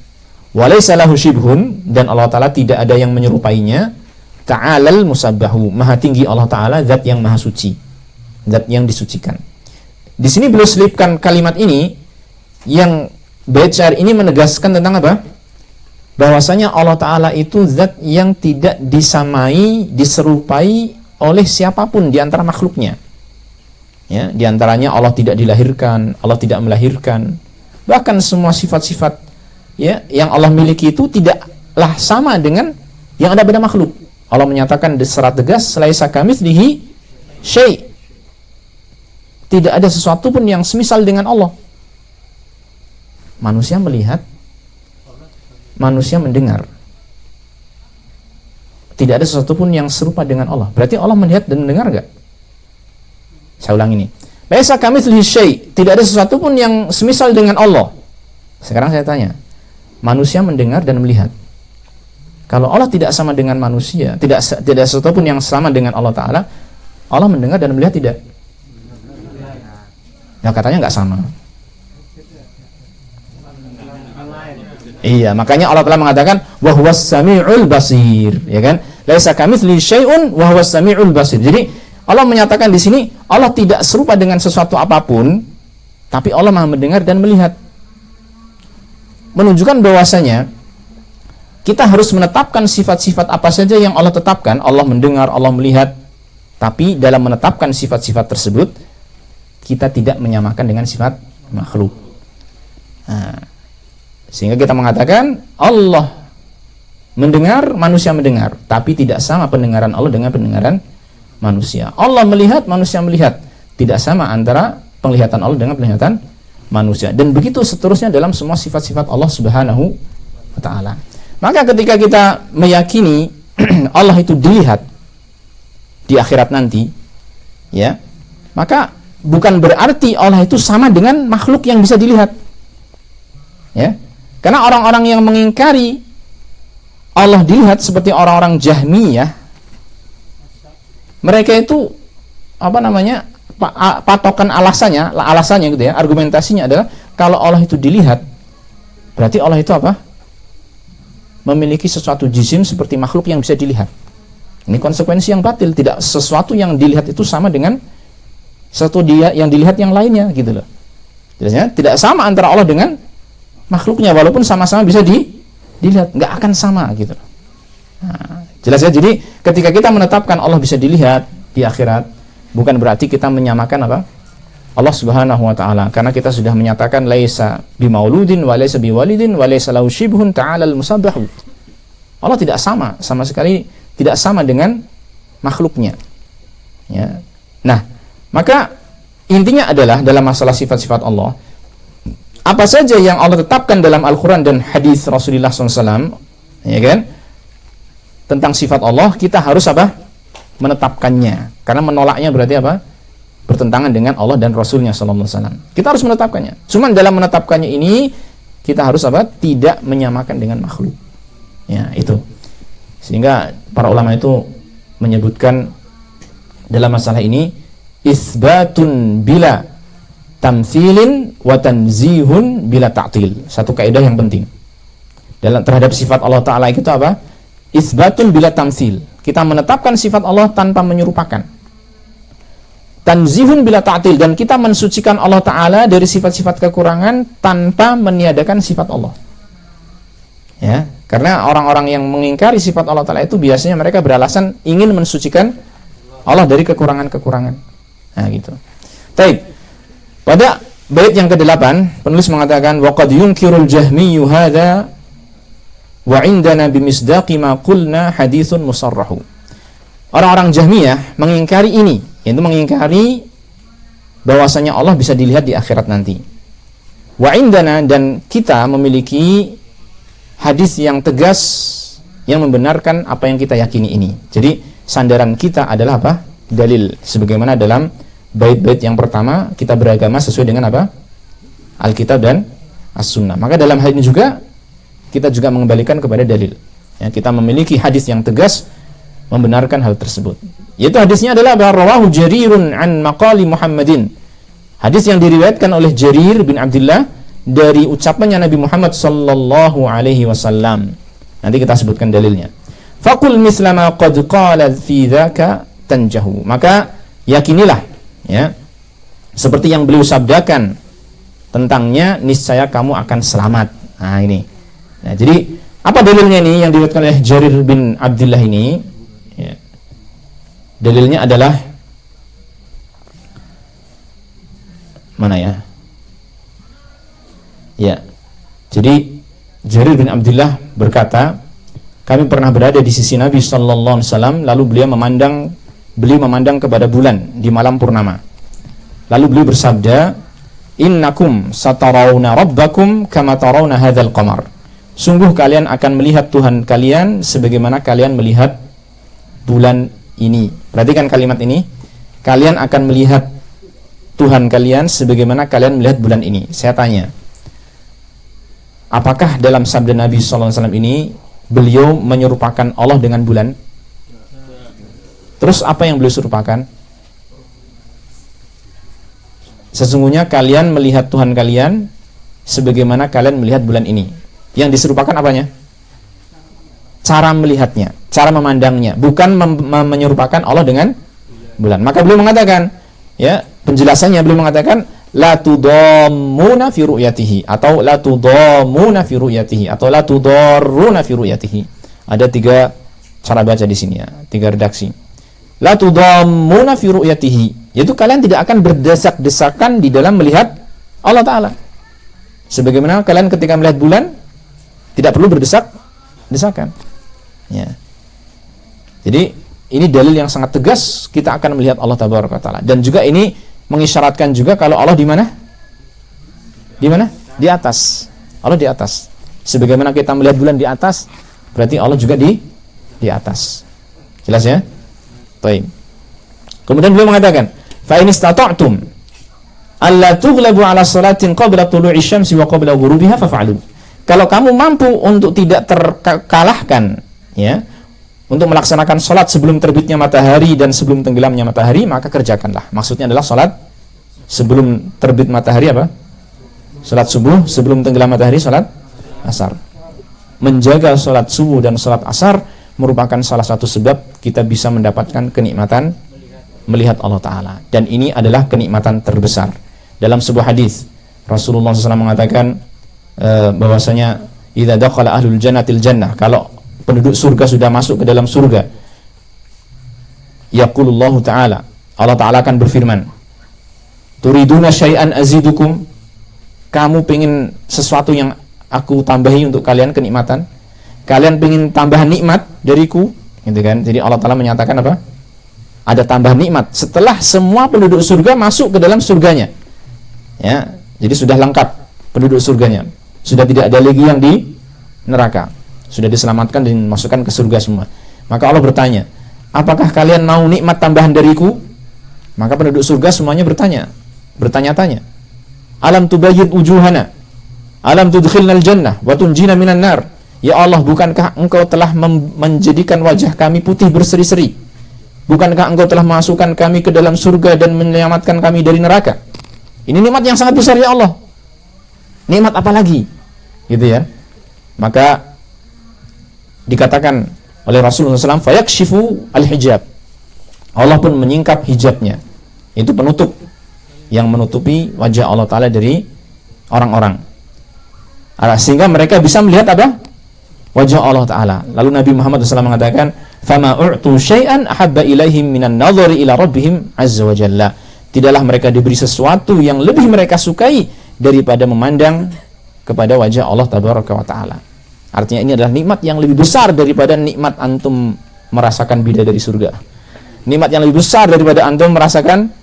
Walaysa lahu shibhun, dan Allah Ta'ala tidak ada yang menyerupainya. Ta'alal musabbahu, maha tinggi Allah Ta'ala, zat yang maha suci, zat yang disucikan. Di sini beliau selipkan kalimat ini, yang bait syair ini menegaskan tentang apa? Bahwasanya Allah Ta'ala itu zat yang tidak disamai, diserupai oleh siapapun di antara makhluknya, ya. Di antaranya Allah tidak dilahirkan, Allah tidak melahirkan. Bahkan semua sifat-sifat, ya, yang Allah miliki itu tidaklah sama dengan yang ada pada makhluk. Allah menyatakan secara tegas, laisa kamitslihi syai', tidak ada sesuatu pun yang semisal dengan Allah. Manusia melihat, manusia mendengar, tidak ada sesuatu pun yang serupa dengan Allah. Berarti Allah melihat dan mendengar enggak? Saya ulang ini, laisa kamitslihi syai', tidak ada sesuatu pun yang semisal dengan Allah. Sekarang saya tanya, manusia mendengar dan melihat. Kalau Allah tidak sama dengan manusia, tidak sesuatu pun yang sama dengan Allah Ta'ala, Allah mendengar dan melihat tidak? Ya, katanya nggak sama. Iya, makanya Allah Ta'ala mengatakan wa huwas sami'ul basir, ya kan? Laisa kamitslihi syai'un wa huwas sami'ul basir. Jadi Allah menyatakan di sini Allah tidak serupa dengan sesuatu apapun, tapi Allah Maha mendengar dan melihat. Menunjukkan bahwasanya kita harus menetapkan sifat-sifat apa saja yang Allah tetapkan. Allah mendengar, Allah melihat. Tapi dalam menetapkan sifat-sifat tersebut, kita tidak menyamakan dengan sifat makhluk. Nah, sehingga kita mengatakan Allah mendengar, manusia mendengar, tapi tidak sama pendengaran Allah dengan pendengaran manusia. Allah melihat, manusia melihat, tidak sama antara penglihatan Allah dengan penglihatan manusia. Dan begitu seterusnya dalam semua sifat-sifat Allah Subhanahu wa Ta'ala. Maka ketika kita meyakini Allah itu dilihat di akhirat nanti, ya, maka bukan berarti Allah itu sama dengan makhluk yang bisa dilihat. Ya. Karena orang-orang yang mengingkari Allah dilihat seperti orang-orang Jahmiyah, mereka itu patokan alasannya gitu ya, argumentasinya adalah kalau Allah itu dilihat, berarti Allah itu apa? Memiliki sesuatu jisim seperti makhluk yang bisa dilihat. Ini konsekuensi yang batil. Tidak sesuatu yang dilihat itu sama dengan sesuatu yang dilihat yang lainnya, gitu loh. Jelasnya tidak sama antara Allah dengan makhluknya, walaupun sama-sama bisa dilihat, nggak akan sama, gitu loh. Nah, jelas ya. Jadi ketika kita menetapkan Allah bisa dilihat di akhirat, bukan berarti kita menyamakan apa? Allah Subhanahu wa taala, karena kita sudah menyatakan laisa bimauludin wa laisa biwalidin wa laisa lahu syibhun ta'ala al-musabbahu. Allah tidak sama sekali tidak sama dengan makhluknya. Ya. Nah, maka intinya adalah dalam masalah sifat-sifat Allah, apa saja yang Allah tetapkan dalam Al-Quran dan hadis Rasulullah SAW, ya kan, tentang sifat Allah, kita harus apa? Menetapkannya. Karena menolaknya berarti apa? Bertentangan dengan Allah dan Rasulnya SAW. Kita harus menetapkannya. Cuman dalam menetapkannya ini, kita harus apa? Tidak menyamakan dengan makhluk. Ya, itu. Sehingga para ulama itu menyebutkan dalam masalah ini isbatun bila tamthilin wa tanzihun bila ta'til. Satu kaidah yang penting dalam terhadap sifat Allah Ta'ala itu apa? Isbatun bila tamthil. Kita menetapkan sifat Allah tanpa menyerupakan. Tanzihun bila ta'til, dan kita mensucikan Allah Ta'ala dari sifat-sifat kekurangan tanpa meniadakan sifat Allah. Ya, karena orang-orang yang mengingkari sifat Allah Ta'ala itu biasanya mereka beralasan ingin mensucikan Allah dari kekurangan-kekurangan. Nah, gitu. Baik. Pada bait yang ke-8, penulis mengatakan wa qad yunkirul jahmiyyu hadza wa 'indana bimisdaqi ma qulna haditsun musarrahu. Orang-orang Jahmiyah mengingkari ini, yaitu mengingkari bahwasanya Allah bisa dilihat di akhirat nanti. Wa 'indana, dan kita memiliki hadis yang tegas yang membenarkan apa yang kita yakini ini. Jadi sandaran kita adalah apa? Dalil. Sebagaimana dalam bait-bait yang pertama, kita beragama sesuai dengan apa? Alkitab dan As-Sunnah. Maka dalam hal ini juga kita juga mengembalikan kepada dalil. Ya, kita memiliki hadis yang tegas membenarkan hal tersebut. Yaitu hadisnya adalah rawahu Jarirun an maqali Muhammadin. Hadis yang diriwayatkan oleh Jarir bin Abdullah dari ucapannya Nabi Muhammad sallallahu alaihi wasallam. Nanti kita sebutkan dalilnya. Faqul mislama qad qala fi dzaka tanjahu. Maka yakinilah, ya, seperti yang beliau sabdakan tentangnya, niscaya kamu akan selamat. Nah, ini. Nah, jadi apa dalilnya ini yang diriwayatkan oleh Jarir bin Abdullah ini? Ya. Dalilnya adalah mana ya? Ya. Jadi Jarir bin Abdullah berkata, kami pernah berada di sisi Nabi sallallahu alaihi wasallam, lalu beliau memandang kepada bulan di malam purnama. Lalu beliau bersabda, "Innakum satarawna rabbakum kama tarawna hadzal qamar." Sungguh kalian akan melihat Tuhan kalian sebagaimana kalian melihat bulan ini. Perhatikan kalimat ini. Kalian akan melihat Tuhan kalian sebagaimana kalian melihat bulan ini. Saya tanya, apakah dalam sabda Nabi SAW ini beliau menyerupakan Allah dengan bulan? Terus apa yang beliau serupakan? Sesungguhnya kalian melihat Tuhan kalian sebagaimana kalian melihat bulan ini. Yang diserupakan apanya? Cara melihatnya, cara memandangnya, bukan menyerupakan Allah dengan bulan. Maka beliau mengatakan, ya, penjelasannya beliau mengatakan la tudammuna fi ru'yatihi, atau la tudammuna fi ru'yatihi, atau la tudarruna fi ru'yatihi. Ada 3 cara baca di sini, ya, 3 redaksi. La tudammuna fi ru'yatihi, yaitu kalian tidak akan berdesak-desakan di dalam melihat Allah Ta'ala. Sebagaimana kalian ketika melihat bulan tidak perlu berdesak-desakan. Ya. Jadi ini dalil yang sangat tegas kita akan melihat Allah Tabaraka Ta'ala. Dan juga ini mengisyaratkan juga kalau Allah di mana? Di mana? Di atas. Allah di atas. Sebagaimana kita melihat bulan di atas, berarti Allah juga di atas. Jelas ya? Baik. Kemudian beliau mengatakan, fa in istata'tum, alla tughlabu ala salatin qabla tulu'i syamsi wa qabla ghurubiha faf'alu. Kalau kamu mampu untuk tidak terkalahkan, ya, untuk melaksanakan salat sebelum terbitnya matahari dan sebelum tenggelamnya matahari, maka kerjakanlah. Maksudnya adalah salat sebelum terbit matahari apa? Salat subuh, sebelum tenggelam matahari salat asar. Menjaga salat subuh dan salat asar merupakan salah satu sebab kita bisa mendapatkan kenikmatan melihat Allah Ta'ala. Dan ini adalah kenikmatan terbesar. Dalam sebuah hadis Rasulullah SAW mengatakan bahwasanya idza dakhala ahlul jannatil jannah, kalau penduduk surga sudah masuk ke dalam surga, yaqulullahu ta'ala, Allah Ta'ala akan berfirman, turiduna syai'an azidukum, kamu pengen sesuatu yang aku tambahi untuk kalian kenikmatan, kalian pengen tambahan nikmat dariku, gitu kan. Jadi Allah Ta'ala menyatakan apa? Ada tambahan nikmat setelah semua penduduk surga masuk ke dalam surganya, ya. Jadi sudah lengkap penduduk surganya, sudah tidak ada lagi yang di neraka, sudah diselamatkan dan dimasukkan ke surga semua. Maka Allah bertanya, apakah kalian mau nikmat tambahan dariku? Maka penduduk surga semuanya bertanya-tanya, alam tubayyid wujuhana, alam tudkhilnal jannah wa tunjina minan nar. Ya Allah, bukankah engkau telah menjadikan wajah kami putih berseri-seri? Bukankah engkau telah masukkan kami ke dalam surga dan menyelamatkan kami dari neraka? Ini nikmat yang sangat besar ya Allah. Nikmat apa lagi? Gitu ya. Maka dikatakan oleh Rasulullah SAW, fayakshifu al-hijab. Allah pun menyingkap hijabnya. Itu penutup yang menutupi wajah Allah Ta'ala dari orang-orang. Sehingga mereka bisa melihat apa? Wajah Allah Ta'ala. Lalu Nabi Muhammad SAW mengatakan, fama u'tu syai'an ahabba ilaihim minan nadhari ila rabbihim azza wa jalla. Tidaklah mereka diberi sesuatu yang lebih mereka sukai daripada memandang kepada wajah Allah Tabaraka wa Ta'ala. Artinya ini adalah nikmat yang lebih besar daripada nikmat antum merasakan bidadari surga. Nikmat yang lebih besar daripada antum merasakan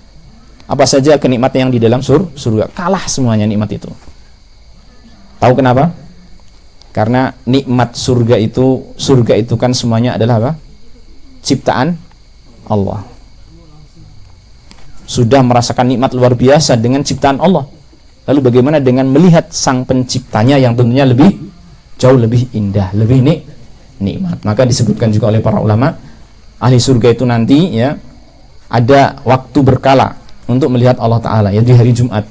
apa saja kenikmatan yang di dalam surga. Kalah semuanya nikmat itu. Tahu kenapa? Karena nikmat surga itu kan semuanya adalah apa? Ciptaan Allah. Sudah merasakan nikmat luar biasa dengan ciptaan Allah. Lalu bagaimana dengan melihat sang penciptanya yang tentunya jauh lebih indah, lebih nikmat. Maka disebutkan juga oleh para ulama, ahli surga itu nanti ya ada waktu berkala untuk melihat Allah Ta'ala, ya di hari Jumat,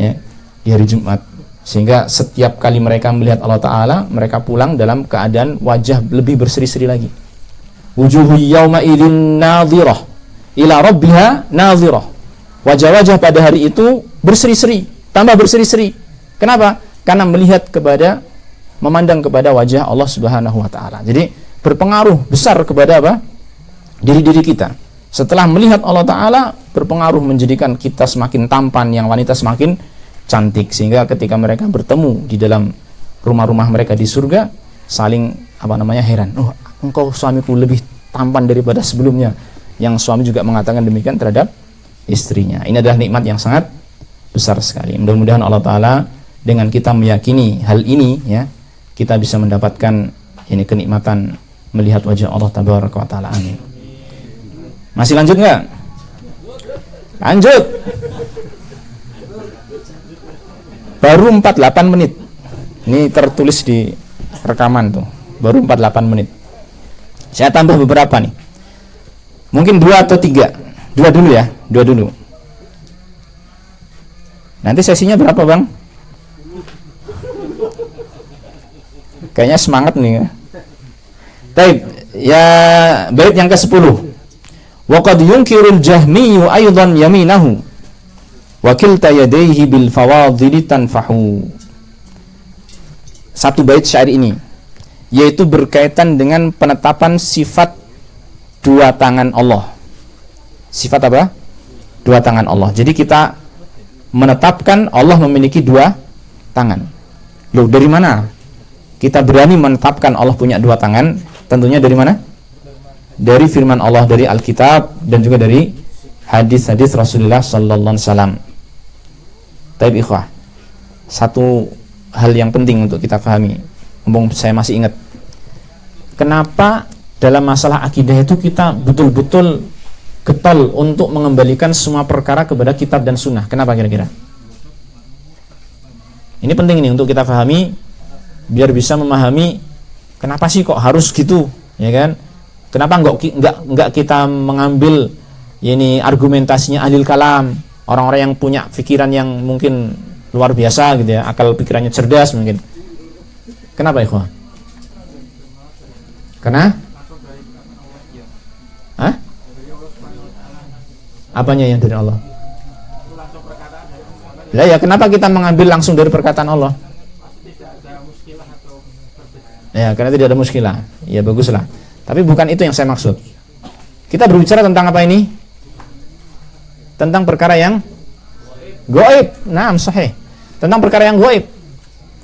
ya di hari Jumat. Sehingga setiap kali mereka melihat Allah Ta'ala, mereka pulang dalam keadaan wajah lebih berseri-seri lagi. Wujuhu yawma idin nadhirah ila rabbiha nadhirah. Wajah-wajah pada hari itu berseri-seri, tambah berseri-seri. Kenapa? Karena memandang kepada wajah Allah Subhanahu wa Ta'ala. Jadi berpengaruh besar kepada apa? Diri-diri kita. Setelah melihat Allah Ta'ala, berpengaruh menjadikan kita semakin tampan, yang wanita semakin cantik. Sehingga ketika mereka bertemu di dalam rumah-rumah mereka di surga, saling heran. Oh, engkau suamiku lebih tampan daripada sebelumnya. Yang suami juga mengatakan demikian terhadap istrinya. Ini adalah nikmat yang sangat besar sekali. Mudah-mudahan Allah Ta'ala dengan kita meyakini hal ini, ya, kita bisa mendapatkan ini kenikmatan melihat wajah Allah Tabaraka wa Ta'ala. Amin. Masih lanjut nggak? Lanjut. Baru 48 menit. Ini tertulis di rekaman tuh. Baru 48 menit. Saya tambah beberapa nih. Mungkin 2 atau 3. 2 dulu ya. 2 dulu. Nanti sesinya berapa, Bang? Kayaknya semangat nih ya. Baik, ya bait yang ke-10. Wa qad yunkirul jahmiyyu aidan yaminahu wa kilta yadayhi bil fawadhili tanfahu. Satu bait syair ini yaitu berkaitan dengan penetapan sifat dua tangan Allah. Sifat apa? Dua tangan Allah. Jadi kita menetapkan Allah memiliki dua tangan. Loh, dari mana kita berani menetapkan Allah punya dua tangan? Tentunya dari mana? Dari firman Allah, dari Alkitab, dan juga dari hadis-hadis Rasulullah sallallahu alaihi wasallam. Taib ikhwah, satu hal yang penting untuk kita pahami, mumpung saya masih ingat, kenapa dalam masalah akidah itu kita betul-betul getol untuk mengembalikan semua perkara kepada kitab dan sunnah. Kenapa kira-kira? Ini penting nih untuk kita pahami biar bisa memahami kenapa sih kok harus gitu, ya kan? Kenapa enggak kita mengambil ini argumentasinya ahlul kalam, orang-orang yang punya pikiran yang mungkin luar biasa gitu ya, akal pikirannya cerdas mungkin. Kenapa ikhwan? Karena hah? Apanya yang dari Allah? Lah ya, kenapa kita mengambil langsung dari perkataan Allah? Ya, karena tidak ada muskilah. Ya baguslah. Tapi bukan itu yang saya maksud. Kita berbicara tentang apa ini? Tentang perkara yang gaib. Naam, sahih. Tentang perkara yang gaib.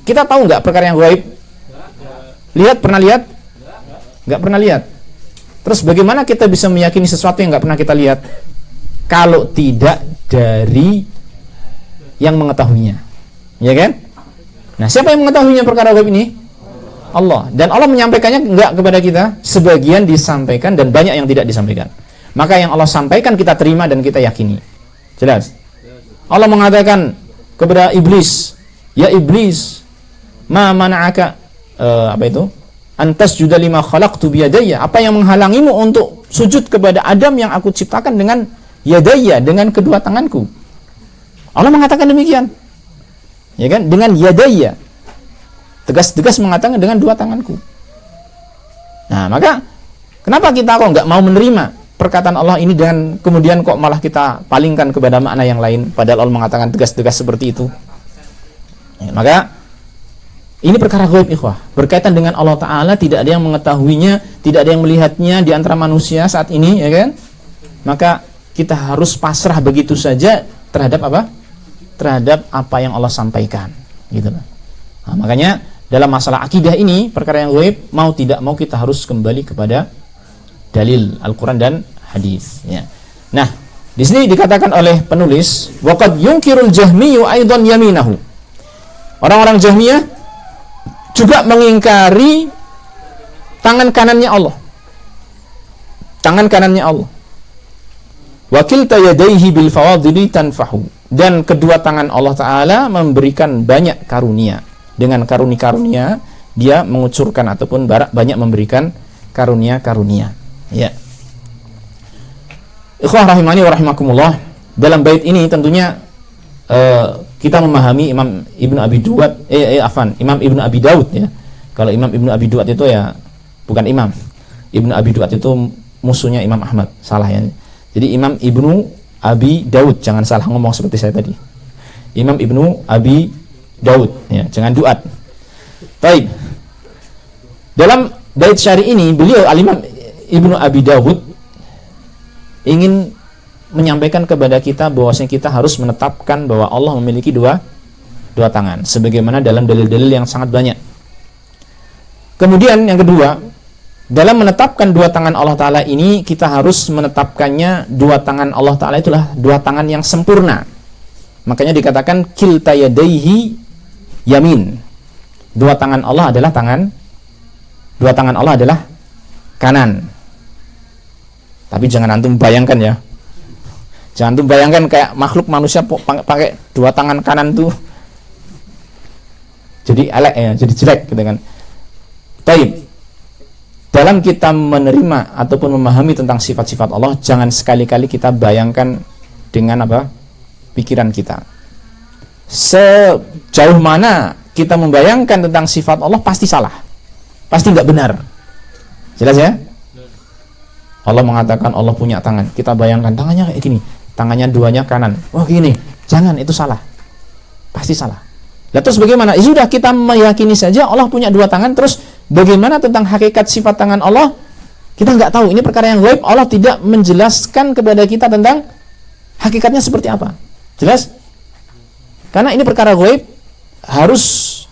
Kita tahu nggak perkara yang gaib? Lihat, pernah lihat? Nggak pernah lihat. Terus bagaimana kita bisa meyakini sesuatu yang nggak pernah kita lihat? Kalau tidak dari yang mengetahuinya, ya kan? Nah, siapa yang mengetahuinya perkara gaib ini? Allah. Dan Allah menyampaikannya enggak kepada kita, sebagian disampaikan dan banyak yang tidak disampaikan. Maka yang Allah sampaikan kita terima dan kita yakini. Jelas? Allah mengatakan kepada iblis, ya iblis, ma mana'aka apa itu? Antas juda lima khalaqtu biyadayya. Apa yang menghalangimu untuk sujud kepada Adam yang aku ciptakan dengan yadayya, dengan kedua tanganku? Allah mengatakan demikian, ya kan? Dengan yadayya, tegas-tegas mengatakan dengan dua tanganku. Nah, maka kenapa kita kok nggak mau menerima perkataan Allah ini dan kemudian kok malah kita palingkan kepada makna yang lain, padahal Allah mengatakan tegas-tegas seperti itu? Ya, maka ini perkara gaib, ikhwah, berkaitan dengan Allah Ta'ala. Tidak ada yang mengetahuinya, tidak ada yang melihatnya di antara manusia saat ini, ya kan? Maka kita harus pasrah begitu saja terhadap apa? Terhadap apa yang Allah sampaikan, gitu. Nah, makanya dalam masalah akidah ini, perkara yang gaib, mau tidak mau kita harus kembali kepada dalil Al-Quran dan hadis. Ya. Nah, di sini dikatakan oleh penulis, waqad yunkirul jahmiyyu aidan yaminahu. Orang-orang Jahmiyah juga mengingkari tangan kanannya Allah. Tangan kanannya Allah. Wa kilta yadayhi bil fawadili tanfahu. Dan kedua tangan Allah Ta'ala memberikan banyak karunia. Dengan karunia-karunia dia mengucurkan ataupun banyak memberikan karunia-karunia. Ya. Ikhwah rahimani wa rahimakumullah. Dalam bait ini tentunya kita memahami Imam Ibnu Abi Duat Imam Ibnu Abi Daud, ya. Kalau Imam Ibnu Abi Duat itu ya bukan imam. Ibnu Abi Duat itu musuhnya Imam Ahmad. Salah ya. Jadi Imam Ibnu Abi Daud, jangan salah ngomong seperti saya tadi. Imam Ibnu Abi Daud, ya, jangan Duat. Baik. Dalam bait syari ini beliau Al-Imam Ibnu Abi Daud ingin menyampaikan kepada kita bahwasanya kita harus menetapkan bahwa Allah memiliki dua tangan, sebagaimana dalam dalil-dalil yang sangat banyak. Kemudian yang kedua, dalam menetapkan dua tangan Allah Ta'ala ini, kita harus menetapkannya dua tangan Allah Ta'ala itulah dua tangan yang sempurna. Makanya dikatakan kilta yadaihi yamin. Dua tangan Allah adalah kanan. Tapi jangan antum bayangkan ya. Jangan antum bayangkan kayak makhluk manusia pakai dua tangan kanan tuh jadi elek ya, jadi jelek gitu kan. Baik. Dalam kita menerima ataupun memahami tentang sifat-sifat Allah, jangan sekali-kali kita bayangkan dengan apa? Pikiran kita. Sejauh mana kita membayangkan tentang sifat Allah pasti salah. Pasti nggak benar. Jelas ya? Allah mengatakan Allah punya tangan. Kita bayangkan tangannya kayak gini. Tangannya duanya kanan. Oh gini. Jangan, itu salah. Pasti salah. Lalu terus bagaimana? Ya sudah, kita meyakini saja Allah punya dua tangan. Terus bagaimana tentang hakikat sifat tangan Allah? Kita nggak tahu. Ini perkara yang gaib. Allah tidak menjelaskan kepada kita tentang hakikatnya seperti apa. Jelas? Karena ini perkara gaib, harus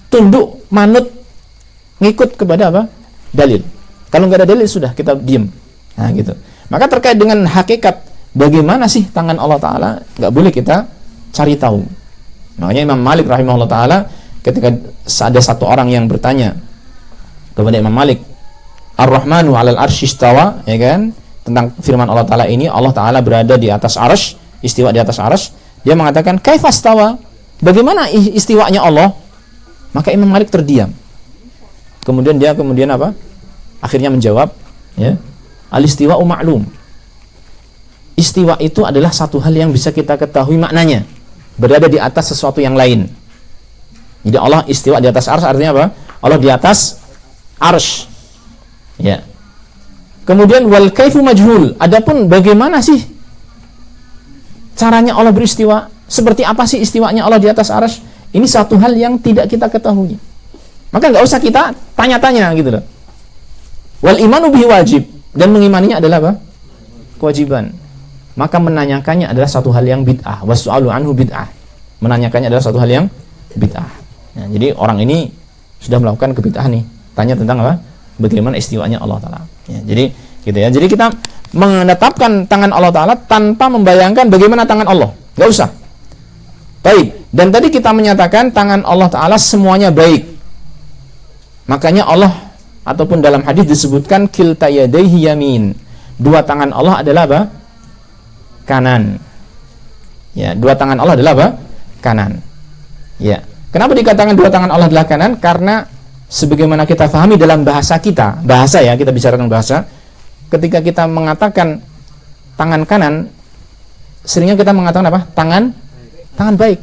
tunduk, manut, ngikut kepada apa? Dalil. Kalau nggak ada dalil, sudah kita diem. Nah gitu. Maka terkait dengan hakikat bagaimana sih tangan Allah Ta'ala, nggak boleh kita cari tahu. Makanya Imam Malik rahimahullah ta'ala, ketika ada satu orang yang bertanya kepada Imam Malik, Ar-Rahmanu 'alal arsy istawa, ya kan? tentang firman Allah Ta'ala ini, Allah Ta'ala berada di atas arsy, istiwa di atas arsy. Dia mengatakan kaifastawa, bagaimana istiwanya Allah? Maka Imam Malik terdiam. Kemudian dia apa? Akhirnya menjawab, ya, al-istiwa'u ma'lum. Istiwa itu adalah satu hal yang bisa kita ketahui maknanya, berada di atas sesuatu yang lain. Jadi Allah istiwa di atas arsy artinya apa? Allah di atas arsy. Ya. Kemudian wal kaifu majhul. Adapun bagaimana sih caranya Allah beristiwa? Seperti apa sih istiwanya Allah di atas arsy? Ini satu hal yang tidak kita ketahui. Maka nggak usah kita tanya-tanya gitu loh. Wal imanu bihi wajib, dan mengimaninya adalah apa? Kewajiban. Maka menanyakannya adalah satu hal yang bid'ah. Wasu'alu anhu bid'ah. Menanyakannya adalah satu hal yang bid'ah. Ya, jadi orang ini sudah melakukan kebid'ahan nih. Tanya tentang apa? Bagaimana istiwanya Allah Ta'ala. Ya, jadi gitu ya. Jadi kita menetapkan tangan Allah Ta'ala tanpa membayangkan bagaimana tangan Allah. Nggak usah. Baik. Dan tadi kita menyatakan tangan Allah Ta'ala semuanya baik. Makanya Allah, ataupun dalam hadis disebutkan kilta yadayhi yamin. Dua tangan Allah adalah apa? Kanan. Ya, dua tangan Allah adalah apa? Kanan. Ya. Kenapa dikatakan dua tangan Allah adalah kanan? Karena sebagaimana kita pahami dalam bahasa kita, bahasa ya, kita bicarakan bahasa, ketika kita mengatakan tangan kanan, seringnya kita mengatakan apa? Tangan baik.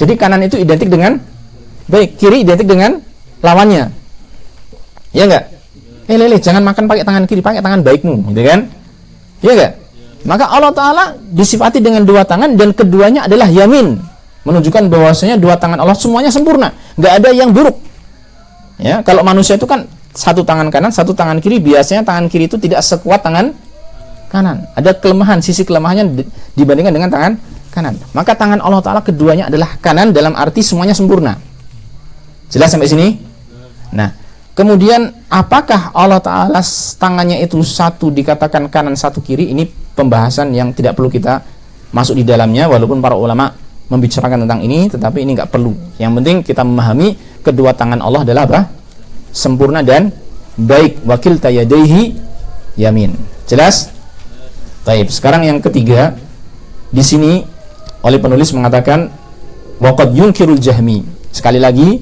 Jadi kanan itu identik dengan baik, kiri identik dengan lawannya. Ya enggak? Lele, jangan makan pakai tangan kiri, pakai tangan baikmu, gitu kan? Ya enggak? Maka Allah Ta'ala disifati dengan dua tangan, dan keduanya adalah yamin, menunjukkan bahwasanya dua tangan Allah semuanya sempurna, nggak ada yang buruk. Ya, kalau manusia itu kan satu tangan kanan, satu tangan kiri, biasanya tangan kiri itu tidak sekuat tangan kanan. Ada kelemahan, sisi kelemahannya dibandingkan dengan tangan kanan. Maka tangan Allah Ta'ala keduanya adalah kanan dalam arti semuanya sempurna. Jelas sampai sini? Nah, kemudian apakah Allah Ta'ala tangannya itu satu dikatakan kanan, satu kiri? Ini pembahasan yang tidak perlu kita masuk di dalamnya, walaupun para ulama membicarakan tentang ini, tetapi ini nggak perlu. Yang penting kita memahami kedua tangan Allah adalah apa? Sempurna dan baik. Wakil tayadaihi yamin. Jelas? Baik. Sekarang yang ketiga, di sini oleh penulis mengatakan waqad yunkirul jahmi. Sekali lagi,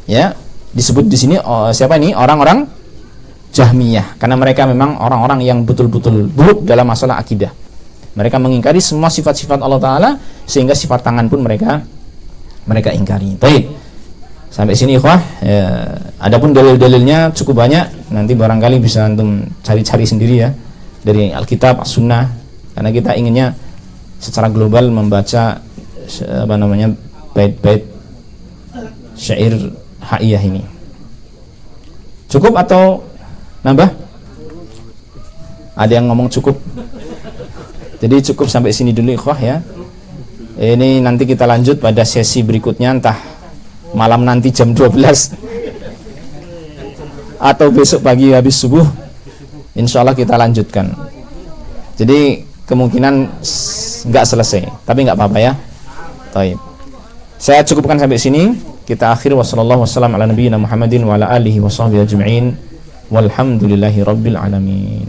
ya, disebut di sini siapa ini? Orang-orang Jahmiyah, karena mereka memang orang-orang yang betul-betul buruk dalam masalah akidah. Mereka mengingkari semua sifat-sifat Allah Ta'ala, sehingga sifat tangan pun mereka ingkari. Baik, sampai sini ikhwah. Ya, adapun dalil-dalilnya cukup banyak, nanti barangkali bisa antum cari-cari sendiri ya, dari Alkitab, As-Sunnah, karena kita inginnya secara global membaca bait-bait syair haiyah ini. Cukup atau nambah? Ada yang ngomong cukup. Jadi cukup sampai sini dulu ikhwah ya. Ini nanti kita lanjut pada sesi berikutnya, entah malam nanti jam 12 atau besok pagi habis subuh. Insyaallah kita lanjutkan. Jadi kemungkinan nggak selesai, tapi nggak apa-apa ya. Baik. Saya cukupkan sampai sini. Kita akhir wasallallahu wasallam ala nabiyina Muhammadin wa ala alihi washabbihi ajma'in. Walhamdulillahi rabbil alamin.